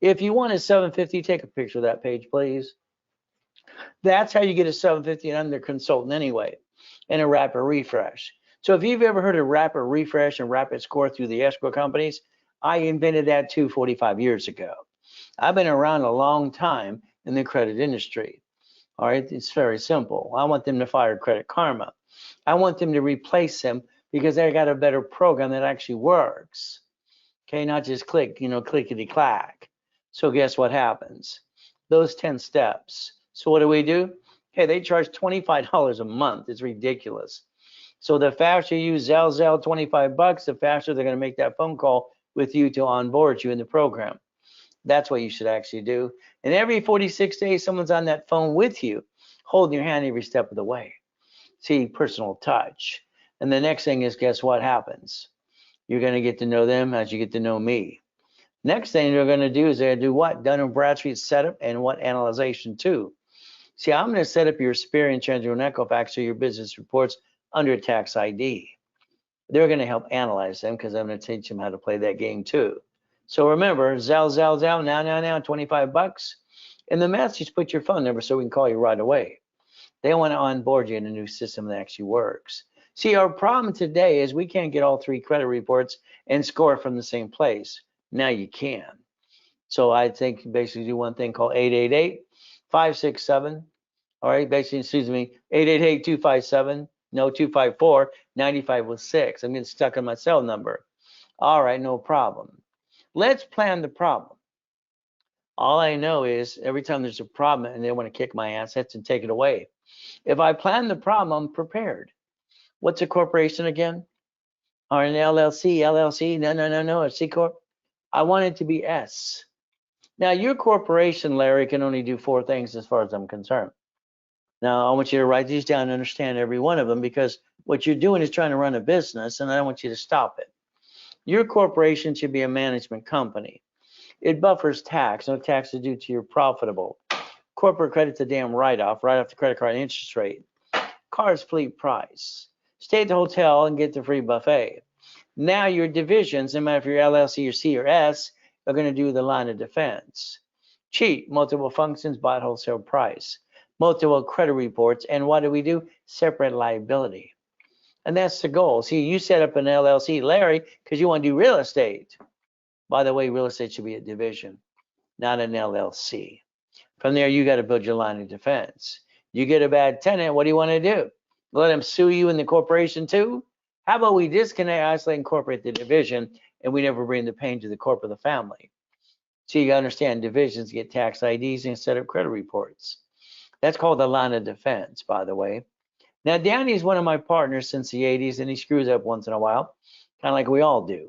If you want a 750, take a picture of that page, please. That's how you get a 750 and I'm their consultant anyway, and a rapid refresh. So if you've ever heard of rapid refresh and rapid score through the escrow companies, I invented that too 45 years ago. I've been around a long time in the credit industry. All right, it's very simple. I want them to fire Credit Karma. I want them to replace them because they got a better program that actually works. Okay, not just click, clickety clack. So guess what happens? Those 10 steps. So what do? Okay, they charge $25 a month. It's ridiculous. So the faster you use Zelle, 25 bucks, the faster they're going to make that phone call with you to onboard you in the program. That's what you should actually do. And every 46 days, someone's on that phone with you, holding your hand every step of the way. See, personal touch. And the next thing is, guess what happens? You're going to get to know them as you get to know me. Next thing they're going to do is they're going to do what? Dun & Bradstreet setup and what? Analyzation too. See, I'm going to set up your experience and Equifax or your business reports under tax ID. They're going to help analyze them because I'm going to teach them how to play that game too. So remember, Zell, now, 25 bucks. In the message, put your phone number so we can call you right away. They want to onboard you in a new system that actually works. See, our problem today is we can't get all 3 credit reports and score from the same place. Now you can. So I think basically do one thing called 888-567. All right, basically, excuse me, 888-257, no, 254-9506. I'm getting stuck on my cell number. All right, no problem. Let's plan the problem. All I know is every time there's a problem and they want to kick my assets and take it away. If I plan the problem, I'm prepared. What's a corporation again? Or an LLC? No, a C Corp. I want it to be S. Now, your corporation, Larry, can only do 4 things as far as I'm concerned. Now, I want you to write these down and understand every one of them, because what you're doing is trying to run a business, and I don't want you to stop it. Your corporation should be a management company. It buffers tax. No tax is due to your profitable. Corporate credit's a damn write-off, right off the credit card interest rate. Car's fleet price. Stay at the hotel and get the free buffet. Now your divisions, no matter if you're LLC or C or S, are going to do the line of defense. Cheap, multiple functions, buy at wholesale price. Multiple credit reports, and what do? Separate liability. And that's the goal. See, you set up an LLC, Larry, because you want to do real estate. By the way, real estate should be a division, not an LLC. From there, you got to build your line of defense. You get a bad tenant, what do you want to do? Let them sue you in the corporation too? How about we disconnect, isolate, incorporate the division, and we never bring the pain to the corporate of the family? So you got to understand, divisions get tax IDs instead of credit reports. That's called the line of defense, by the way. Now, Danny is one of my partners since the 80s, and he screws up once in a while, kind of like we all do.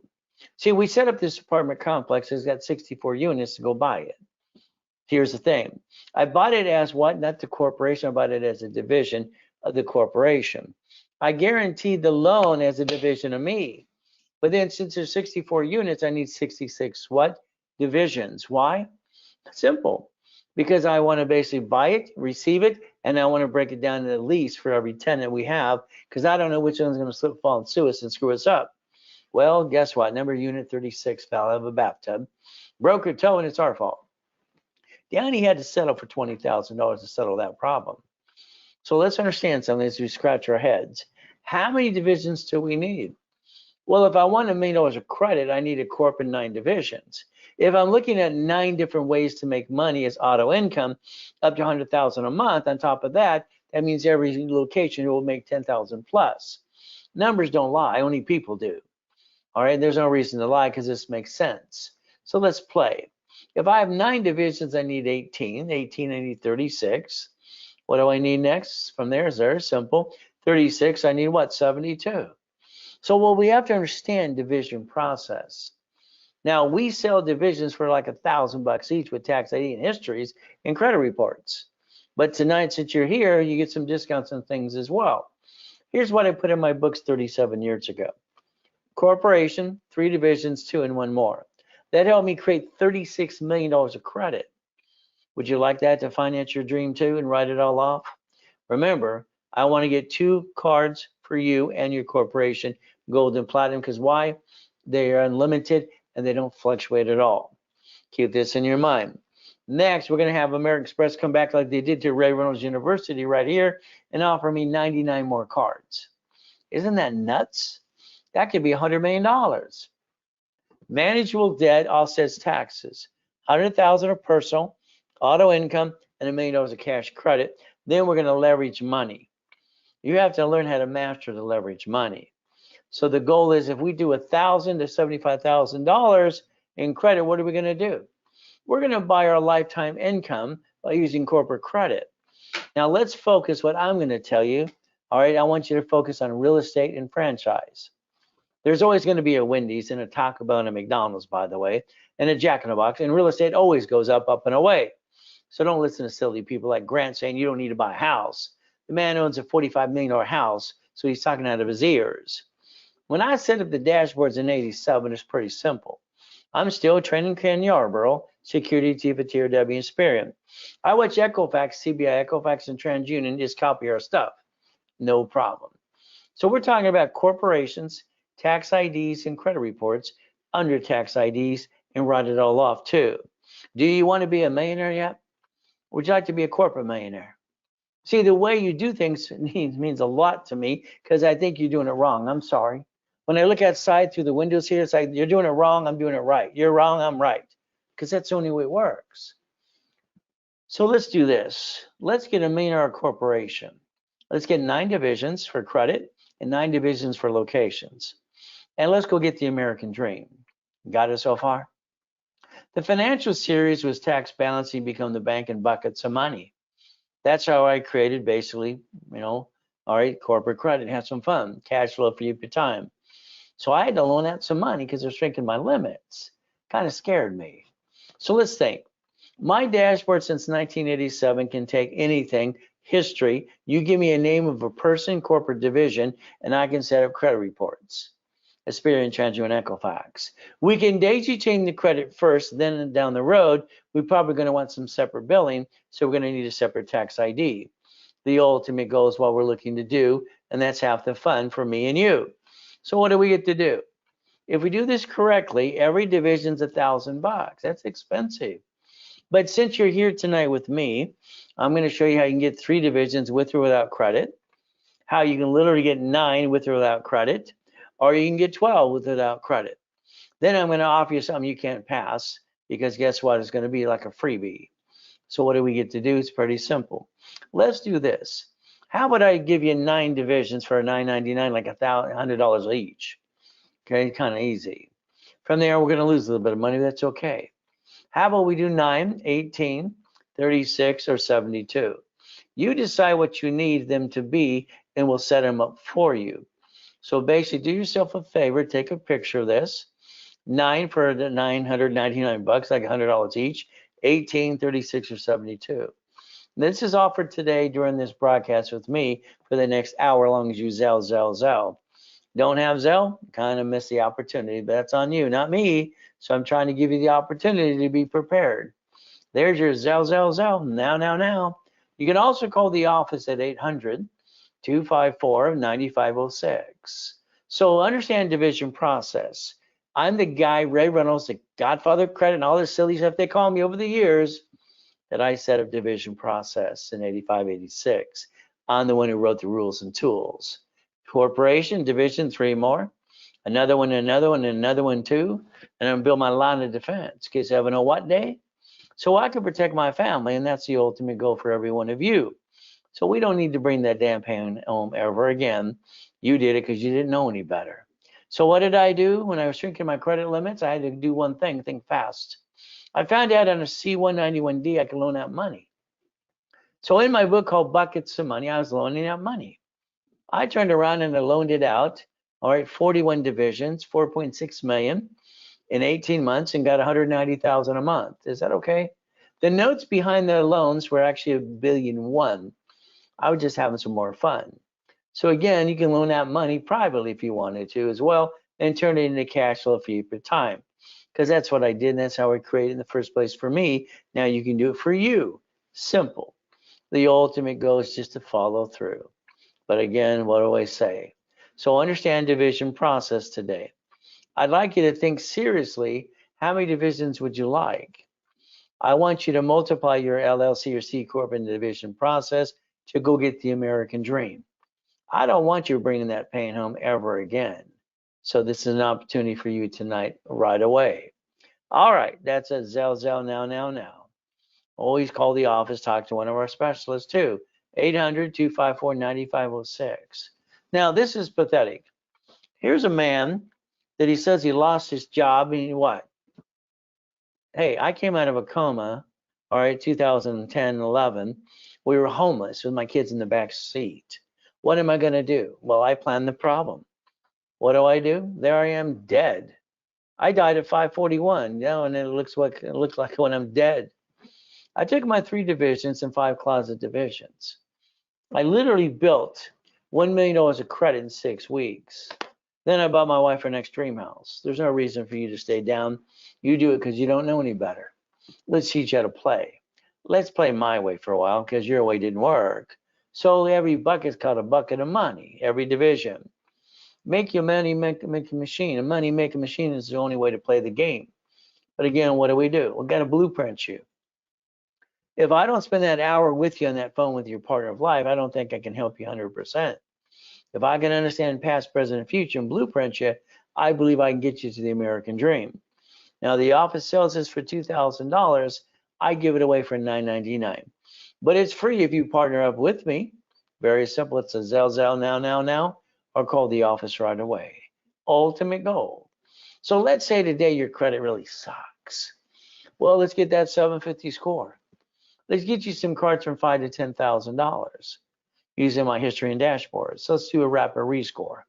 See, we set up this apartment complex. It's got 64 units to go buy it. Here's the thing. I bought it as what? Not the corporation. I bought it as a division of the corporation. I guaranteed the loan as a division of me. But then since there's 64 units, I need 66 what? Divisions. Why? Simple. Because I want to basically buy it, receive it, and I want to break it down to the lease for every tenant we have, because I don't know which one's going to slip, fall, and sue us and screw us up. Well, guess what? Number unit 36 fell out of a bathtub. Broke her toe, and it's our fault. Downey had to settle for $20,000 to settle that problem. So let's understand something as we scratch our heads. How many divisions do we need? Well, if I want $1 million of credit, I need a corp in 9 divisions. If I'm looking at 9 different ways to make money as auto income, up to $100,000 a month, on top of that, that means every location will make 10,000 plus. Numbers don't lie, only people do. All right, there's no reason to lie because this makes sense. So let's play. If I have 9 divisions, I need 18. 18, I need 36. What do I need next? From there is very simple. 36, I need what? 72. So well, we have to understand division process. Now we sell divisions for like $1,000 each with tax ID and histories and credit reports. But tonight, since you're here, you get some discounts on things as well. Here's what I put in my books 37 years ago. Corporation, 3 divisions, 2 and 1 more. That helped me create $36 million of credit. Would you like that to finance your dream too and write it all off? Remember, I want to get 2 cards for you and your corporation, gold and platinum, because why? They are unlimited and they don't fluctuate at all. Keep this in your mind. Next, we're going to have American Express come back like they did to Ray Reynolds University right here and offer me 99 more cards. Isn't that nuts? That could be $100 million. Manageable debt offsets taxes. $100,000 of personal, auto income, and $1 million of cash credit. Then we're going to leverage money. You have to learn how to master the leverage money. So the goal is if we do $1,000 to $75,000 in credit, what are we going to do? We're going to buy our lifetime income by using corporate credit. Now let's focus what I'm going to tell you. All right, I want you to focus on real estate and franchise. There's always going to be a Wendy's and a Taco Bell and a McDonald's, by the way, and a Jack in the Box, and real estate always goes up, up and away. So don't listen to silly people like Grant saying you don't need to buy a house. The man owns a $45 million house, so he's talking out of his ears. When I set up the dashboards in '87, it's pretty simple. I'm still training Ken Yarborough, Security Chief at TRW Experian. I watch Equifax, CBI, Equifax, and TransUnion just copy our stuff. No problem. So we're talking about corporations, tax IDs, and credit reports under tax IDs, and write it all off too. Do you want to be a millionaire yet? Would you like to be a corporate millionaire? See, the way you do things means a lot to me because I think you're doing it wrong. I'm sorry. When I look outside through the windows here, it's like you're doing it wrong, I'm doing it right. You're wrong, I'm right. Because that's the only way it works. So let's do this. Let's get a millionaire corporation. Let's get 9 divisions for credit and 9 divisions for locations. And let's go get the American dream. Got it so far? The financial series was tax balancing, become the bank and buckets of money. That's how I created basically, all right, corporate credit, have some fun, cash flow for you per time. So I had to loan out some money because they're shrinking my limits. Kind of scared me. So let's think. My dashboard since 1987 can take anything, history. You give me a name of a person, corporate division, and I can set up credit reports. Experian, TransUnion, Equifax. We can daisy chain the credit first, then down the road, we're probably going to want some separate billing, so we're going to need a separate tax ID. The ultimate goal is what we're looking to do, and that's half the fun for me and you. So what do we get to do? If we do this correctly, every division's $1,000. That's expensive. But since you're here tonight with me, I'm going to show you how you can get 3 divisions with or without credit, how you can literally get 9 with or without credit, or you can get 12 with or without credit. Then I'm going to offer you something you can't pass, because guess what? It's going to be like a freebie. So what do we get to do? It's pretty simple. Let's do this. How about I give you 9 divisions for $9.99, like $100 each? Okay, kind of easy. From there, we're going to lose a little bit of money. That's okay. How about we do 9, 18, 36, or 72? You decide what you need them to be, and we'll set them up for you. So basically, do yourself a favor, take a picture of this. 9 for the $999, like $100 each. 18, 36, or 72. This is offered today during this broadcast with me for the next hour, as long as you Zelle. Don't have Zelle? Kind of miss the opportunity, but that's on you, not me. So I'm trying to give you the opportunity to be prepared. There's your Zelle. Now. You can also call the office at 800-254-9506. So understand division process. I'm the guy, Ray Reynolds, the godfather of credit and all this silly stuff they call me over the years, that I set up division process in 85, 86. I'm the one who wrote the rules and tools. Corporation, division, 3 more. Another one, and another one too. And I'm gonna build my line of defense in case I ever know what day. So I can protect my family, and that's the ultimate goal for every one of you. So we don't need to bring that damn pain home ever again. You did it because you didn't know any better. So what did I do when I was shrinking my credit limits? I had to do one thing, think fast. I found out on a C-191D I could loan out money. So in my book called Buckets of Money, I was loaning out money. I turned around and I loaned it out, all right, 41 divisions, 4.6 million in 18 months, and got 190,000 a month. Is that okay? The notes behind the loans were actually $1.1 billion. I was just having some more fun. So again, you can loan out money privately if you wanted to as well, and turn it into cash flow for you per time. Because that's what I did, and that's how I created in the first place for me. Now you can do it for you. Simple. The ultimate goal is just to follow through. But again, what do I say? So understand division process today. I'd like you to think seriously, how many divisions would you like? I want you to multiply your LLC or C Corp in the division process to go get the American dream. I don't want you bringing that pain home ever again. So this is an opportunity for you tonight, right away. All right, that's a Zelle now. Always call the office, talk to one of our specialists too. 800-254-9506. Now, this is pathetic. Here's a man that he says he lost his job, and what? Hey, I came out of a coma, all right, 2010, 11. We were homeless with my kids in the back seat. What am I going to do? Well, I planned the problem. What do? There I am, dead. I died at 541, and it looks like when I'm dead. I took my 3 divisions and 5 closet divisions. I literally built $1 million of credit in 6 weeks. Then I bought my wife her next dream house. There's no reason for you to stay down. You do it because you don't know any better. Let's teach you how to play. Let's play my way for a while because your way didn't work. So every bucket's called a bucket of money, every division. Make your money make a machine. A money making machine is the only way to play the game. But again, what do? We got to blueprint you. If I don't spend that hour with you on that phone with your partner of life, I don't think I can help you 100%. If I can understand past, present, and future and blueprint you, I believe I can get you to the American dream. Now, the office sells this for $2,000. I give it away for $9.99. But it's free if you partner up with me. Very simple. It's a Zelle now, or call the office right away. Ultimate goal. So let's say today your credit really sucks. Well, let's get that 750 score. Let's get you some cards from $5,000 to $10,000 using my history and dashboards. So let's do a rapid rescore.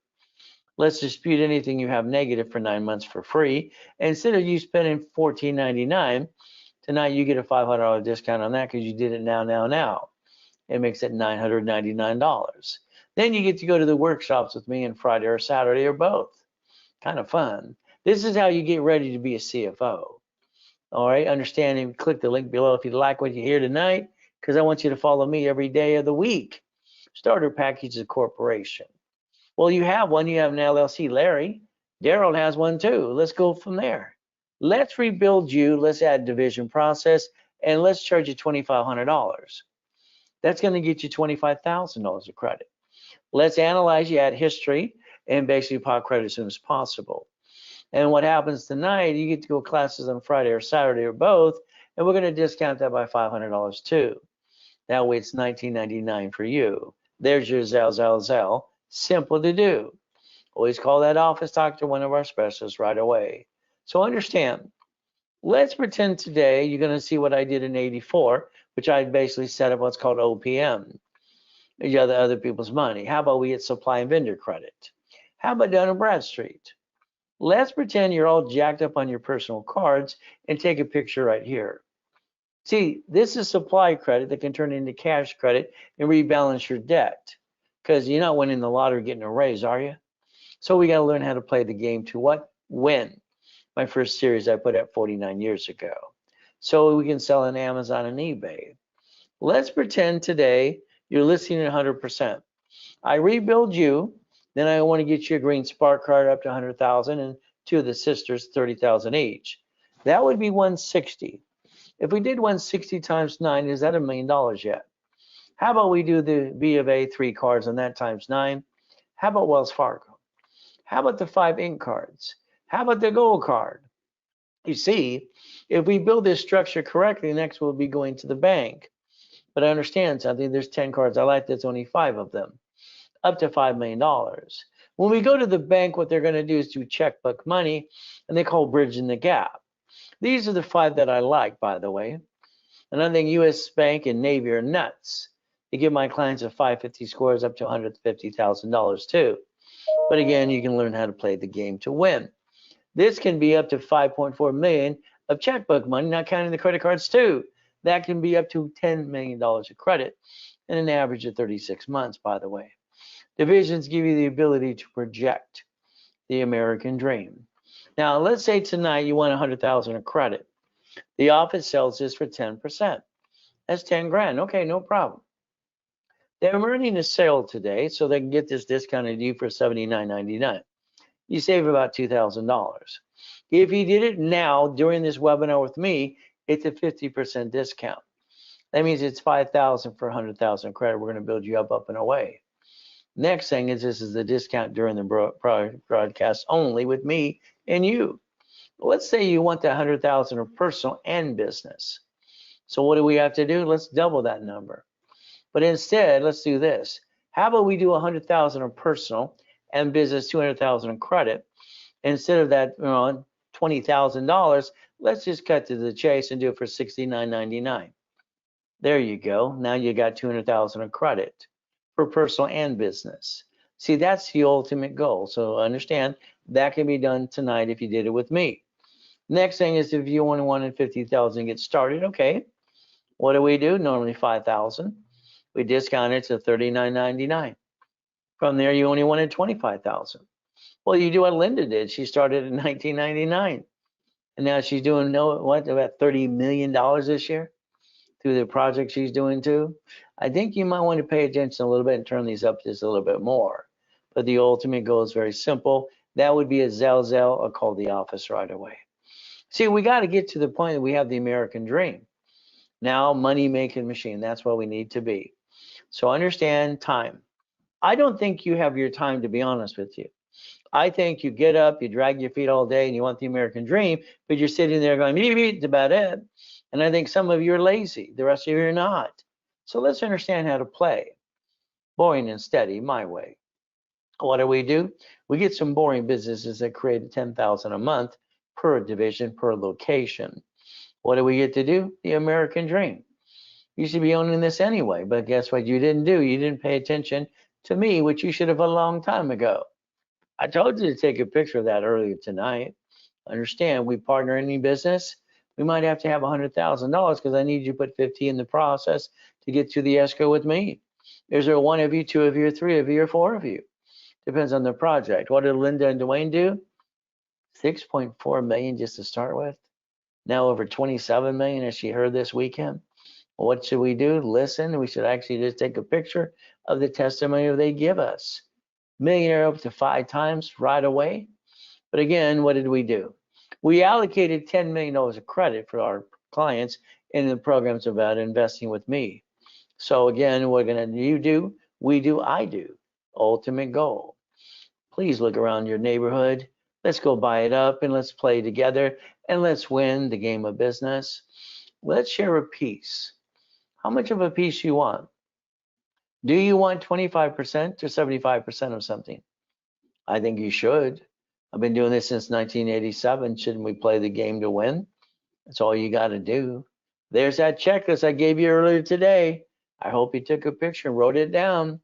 Let's dispute anything you have negative for 9 months for free. And instead of you spending $14.99, tonight you get a $500 discount on that because you did it now. It makes it $999. Then you get to go to the workshops with me on Friday or Saturday or both. Kind of fun. This is how you get ready to be a CFO. All right, understanding, click the link below if you like what you hear tonight, because I want you to follow me every day of the week. Starter package is a corporation. Well, you have one, you have an LLC, Larry. Daryl has one too. Let's go from there. Let's rebuild you, let's add division process, and let's charge you $2,500. That's going to get you $25,000 of credit. Let's analyze you, add history, and basically pop credit as soon as possible. And what happens tonight, you get to go classes on Friday or Saturday or both, and we're going to discount that by $500 too. That way it's $19.99 for you. There's your Zelle. Simple to do. Always call that office, talk to one of our specialists right away. So understand, let's pretend today you're going to see what I did in '84, which I basically set up what's called OPM. You have other people's money. How about we get supply and vendor credit? How about down on Bradstreet? Let's pretend you're all jacked up on your personal cards and take a picture right here. See, this is supply credit that can turn into cash credit and rebalance your debt. Because you're not winning the lottery getting a raise, are you? So we got to learn how to play the game to what? Win. My first series I put out 49 years ago. So we can sell on Amazon and eBay. Let's pretend today you're listing at 100%. I rebuild you. Then I want to get you a green spark card up to 100,000 and two of the sisters 30,000 each. That would be 160. If we did 160 times 9, is that $1 million yet? How about we do the B of A 3 cards on that times 9? How about Wells Fargo? How about the 5 ink cards? How about the gold card? You see, if we build this structure correctly, next we'll be going to the bank. But I understand something, there's 10 cards I like, there's only 5 of them. Up to $5 million. When we go to the bank, what they're going to do is do checkbook money, and they call bridging the gap. These are the 5 that I like, by the way. And I think U.S. Bank and Navy are nuts. They give my clients a 550 scores up to $150,000 too. But again, you can learn how to play the game to win. This can be up to 5.4 million of checkbook money, not counting the credit cards too. That can be up to $10 million of credit in an average of 36 months, by the way. Divisions give you the ability to project the American dream. Now, let's say tonight you want 100,000 of credit. The office sells this for 10%. That's 10 grand. Okay, no problem. They're running a sale today, so they can get this discounted to you for $79.99. You save about $2,000. If you did it now during this webinar with me, it's a 50% discount. That means it's $5,000 for 100,000 credit. We're going to build you up and away. Next thing is this is the discount during the broadcast only with me and you. Let's say you want the 100,000 of personal and business. So what do we have to do? Let's double that number. But instead, let's do this. How about we do 100,000 of personal and business, 200,000 of credit? Instead of that, $20,000, let's just cut to the chase and do it for $69.99. There you go. Now you got 200,000 of credit for personal and business. See, that's the ultimate goal. So understand that can be done tonight if you did it with me. Next thing is if you only wanted 50,000 to get started, okay. What do? Normally 5,000. We discount it to $39.99. From there, you only wanted 25,000. Well, you do what Linda did. She started in 1999, and now she's doing about $30 million this year through the project she's doing too. I think you might want to pay attention a little bit and turn these up just a little bit more. But the ultimate goal is very simple. That would be a Zell or call the office right away. See, we got to get to the point that we have the American dream. Now, money making machine. That's what we need to be. So understand time. I don't think you have your time, to be honest with you. I think you get up, you drag your feet all day, and you want the American dream, but you're sitting there going, it's about it. And I think some of you are lazy. The rest of you are not. So let's understand how to play. Boring and steady, my way. What do? We get some boring businesses that create 10,000 a month per division, per location. What do we get to do? The American dream. You should be owning this anyway, but guess what you didn't do? You didn't pay attention to me, which you should have a long time ago. I told you to take a picture of that earlier tonight. Understand, we partner in any business, we might have to have $100,000 because I need you to put 50 in the process to get to the escrow with me. Is there one of you, two of you, or three of you, or four of you? Depends on the project. What did Linda and Dwayne do? 6.4 million just to start with. Now over 27 million as she heard this weekend. Well, what should we do? Listen, we should actually just take a picture of the testimony they give us. Millionaire up to 5 times right away. But again, what did we do? We allocated $10 million of credit for our clients in the programs about investing with me. So again, what you do, we do, I do. Ultimate goal. Please look around your neighborhood. Let's go buy it up and let's play together and let's win the game of business. Let's share a piece. How much of a piece you want? Do you want 25% or 75% of something? I think you should. I've been doing this since 1987. Shouldn't we play the game to win? That's all you got to do. There's that checklist I gave you earlier today. I hope you took a picture and wrote it down.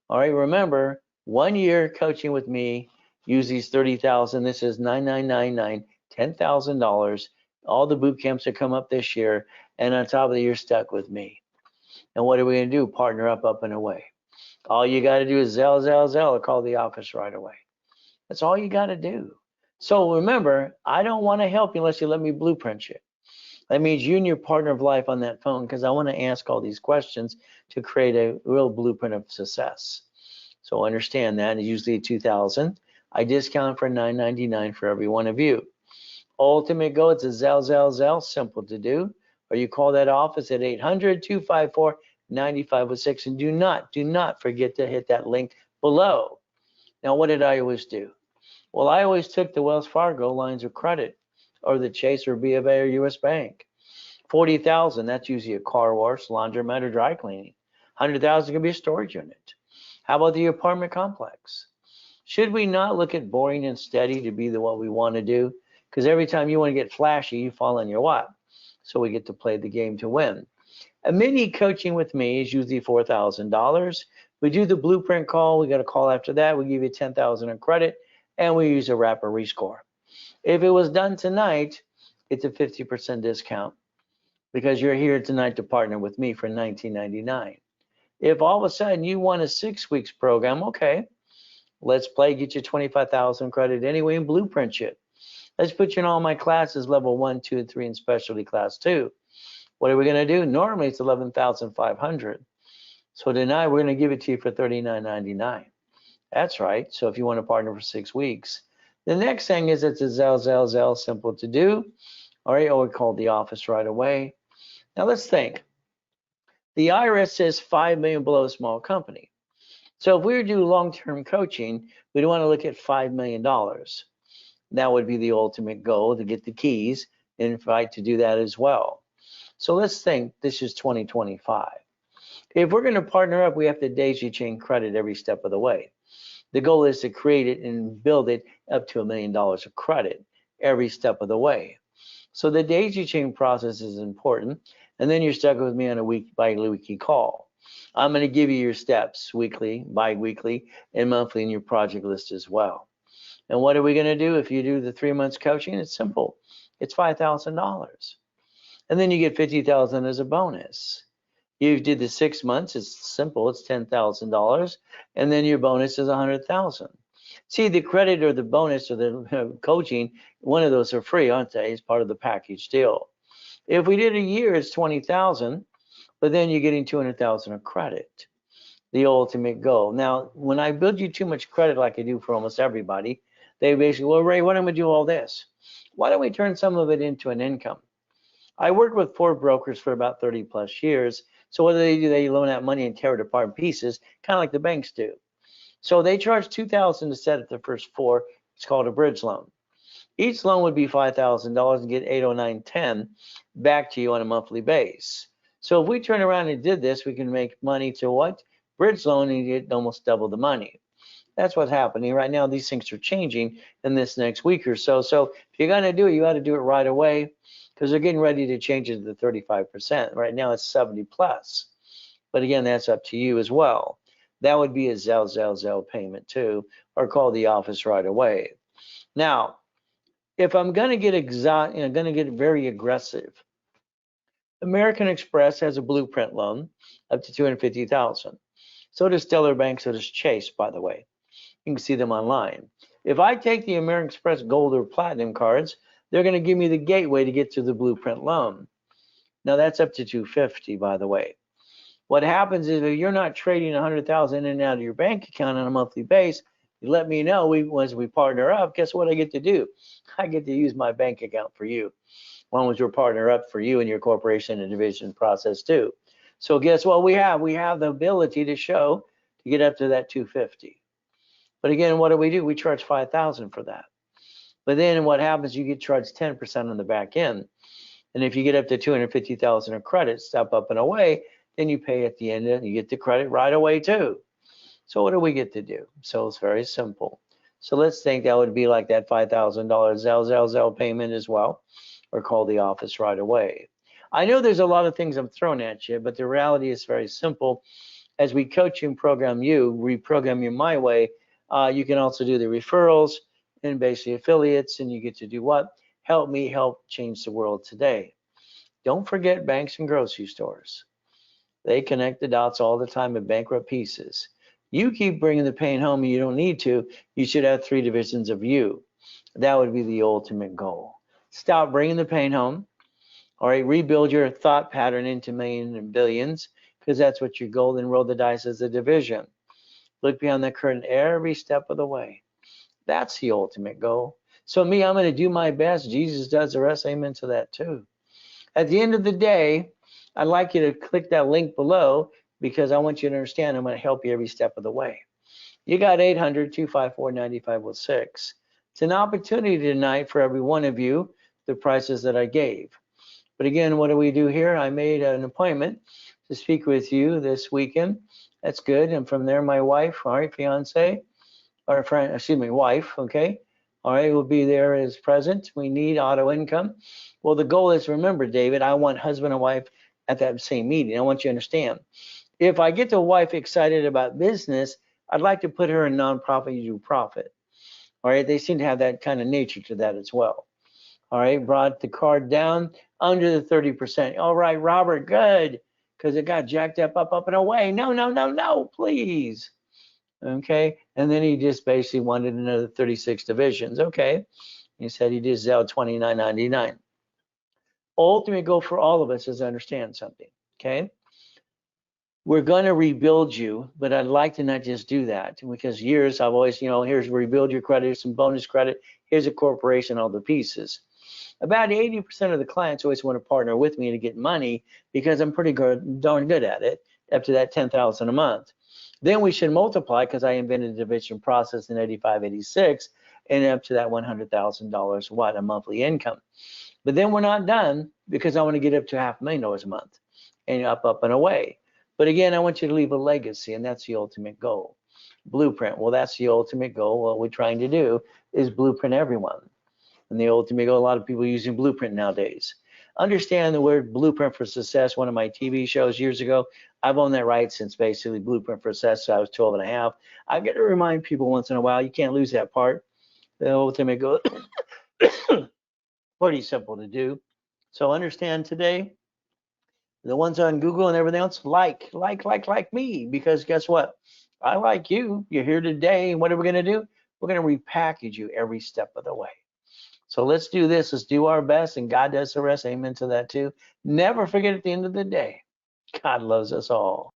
All right, remember, 1 year coaching with me, use these 30,000. This is $9,999, $10,000. All the boot camps that come up this year, and on top of it, you're stuck with me. And what are we going to do? Partner up and away. All you got to do is Zell, or call the office right away. That's all you got to do. So remember, I don't want to help you unless you let me blueprint you. That means you and your partner of life on that phone, because I want to ask all these questions to create a real blueprint of success. So understand that. It's usually $2,000. I discount for $999 for every one of you. Ultimate goal, it's a Zell, simple to do. Or you call that office at 800-254-9506. And do not forget to hit that link below. Now, what did I always do? Well, I always took the Wells Fargo lines of credit or the Chase or B of A or US Bank. 40,000, that's usually a car wash, laundromat, or dry cleaning. 100,000 can be a storage unit. How about the apartment complex? Should we not look at boring and steady to be what we want to do? Because every time you want to get flashy, you fall on your what? So we get to play the game to win. A mini coaching with me is usually $4,000. We do the blueprint call. We got a call after that. We give you 10,000 in credit, and we use a wrapper rescore. If it was done tonight, it's a 50% discount because you're here tonight to partner with me for $19.99. If all of a sudden you want a 6 weeks program, okay, let's play, get you 25,000 credit anyway and blueprint you. Let's put you in all my classes, level 1, 2, and 3, and specialty class 2. What are we going to do? Normally it's 11,500. So tonight we're going to give it to you for $39.99. That's right. So if you want to partner for 6 weeks, the next thing is it's a Zell, simple to do. All right, or we call the office right away. Now let's think. The IRS says 5 million below small company. So if we were to do long-term coaching, we'd want to look at $5 million. That would be the ultimate goal, to get the keys and invite to do that as well. So let's think this is 2025. If we're going to partner up, we have to daisy chain credit every step of the way. The goal is to create it and build it up to $1 million of credit every step of the way. So the daisy chain process is important. And then you're stuck with me on a bi-weekly call. I'm going to give you your steps weekly, bi-weekly, and monthly in your project list as well. And what are we going to do if you do the 3 months coaching? It's simple. It's $5,000. And then you get $50,000 as a bonus. You did the 6 months, it's simple, it's $10,000. And then your bonus is $100,000. See, the credit or the bonus or the coaching, one of those are free, aren't they? It's part of the package deal. If we did a year, it's 20,000, but then you're getting 200,000 of credit, the ultimate goal. Now, when I build you too much credit, like I do for almost everybody, they basically, well, Ray, why don't we do all this? Why don't we turn some of it into an income? I worked with 4 brokers for about 30 plus years. So what do? They loan out money and tear it apart in pieces, kind of like the banks do. So they charge $2,000 to set up the first 4. It's called a bridge loan. Each loan would be $5,000 and get 8, 9, 10 back to you on a monthly base. So if we turn around and did this, we can make money to what? Bridge loan and get almost double the money. That's what's happening right now. These things are changing in this next week or so. So if you're going to do it, you got to do it right away, because they're getting ready to change it to 35%. Right now it's 70 plus. But again, that's up to you as well. That would be a Zelle payment too, or call the office right away. Now, if I'm going to get very aggressive, American Express has a blueprint loan up to 250,000. So does Stellar Bank, so does Chase, by the way. You can see them online. If I take the American Express Gold or Platinum cards, they're going to give me the gateway to get to the blueprint loan. Now that's up to 250, by the way. What happens is if you're not trading 100,000 in and out of your bank account on a monthly base, you let me know. Once we partner up, guess what I get to do? I get to use my bank account for you. As long as we're partner up for you and your corporation and division process too. So guess what we have? We have the ability to show to get up to that 250. But again, what do? We charge 5,000 for that. But then what happens? You get charged 10% on the back end. And if you get up to 250,000 of credit, step up and away, then you pay at the end and you get the credit right away too. So what do we get to do? So it's very simple. So let's think that would be like that $5,000 Zelle payment as well, or call the office right away. I know there's a lot of things I'm throwing at you, but the reality is very simple. As we coach you and reprogram you my way, you can also do the referrals and basically affiliates, and you get to do what? Help me help change the world today. Don't forget banks and grocery stores. They connect the dots all the time in bankrupt pieces. You keep bringing the pain home and you don't need to. You should have 3 divisions of you. That would be the ultimate goal. Stop bringing the pain home. All right, rebuild your thought pattern into millions and billions, because that's what your goal. Then roll the dice as a division. Look beyond the curtain every step of the way. That's the ultimate goal. So me, I'm going to do my best. Jesus does the rest. Amen to that too. At the end of the day, I'd like you to click that link below, because I want you to understand I'm going to help you every step of the way. You got 800-254-9506. It's an opportunity tonight for every one of you, the prices that I gave. But again, what do we do here? I made an appointment to speak with you this weekend. That's good. And from there, my wife, all right, fiance, or friend, excuse me, wife, okay, all right, will be there as present. We need auto income. Well, the goal is, remember, David, I want husband and wife at that same meeting. I want you to understand. If I get the wife excited about business, I'd like to put her in nonprofit, you do profit. All right, they seem to have that kind of nature to that as well. All right, brought the card down under the 30%. All right, Robert, good, because it got jacked up, and away. No, please. Okay, and then he just basically wanted another 36 divisions. Okay, he said he did Zelle $29.99. Ultimate goal for all of us is to understand something. Okay, we're going to rebuild you, but I'd like to not just do that, because years I've always, here's rebuild your credit, some bonus credit, here's a corporation, all the pieces. About 80% of the clients always want to partner with me to get money, because I'm pretty darn good at it, up to that 10,000 a month. Then we should multiply, because I invented the division process in 85, 86, and up to that $100,000 what, a monthly income. But then we're not done, because I want to get up to $500,000 a month and up and away. But again, I want you to leave a legacy, and that's the ultimate goal. Blueprint, well, that's the ultimate goal. What we're trying to do is blueprint everyone. And the ultimate goal, a lot of people using blueprint nowadays. Understand the word blueprint for success, one of my TV shows years ago. I've owned that right since basically blueprint for success, so I was 12 and a half. I get to remind people once in a while, you can't lose that part. The ultimate goal, pretty simple to do. So understand today, the ones on Google and everything else, like me, because guess what? I like you. You're here today, and what are we going to do? We're going to repackage you every step of the way. So let's do this. Let's do our best, and God does the rest. Amen to that too. Never forget at the end of the day, God loves us all.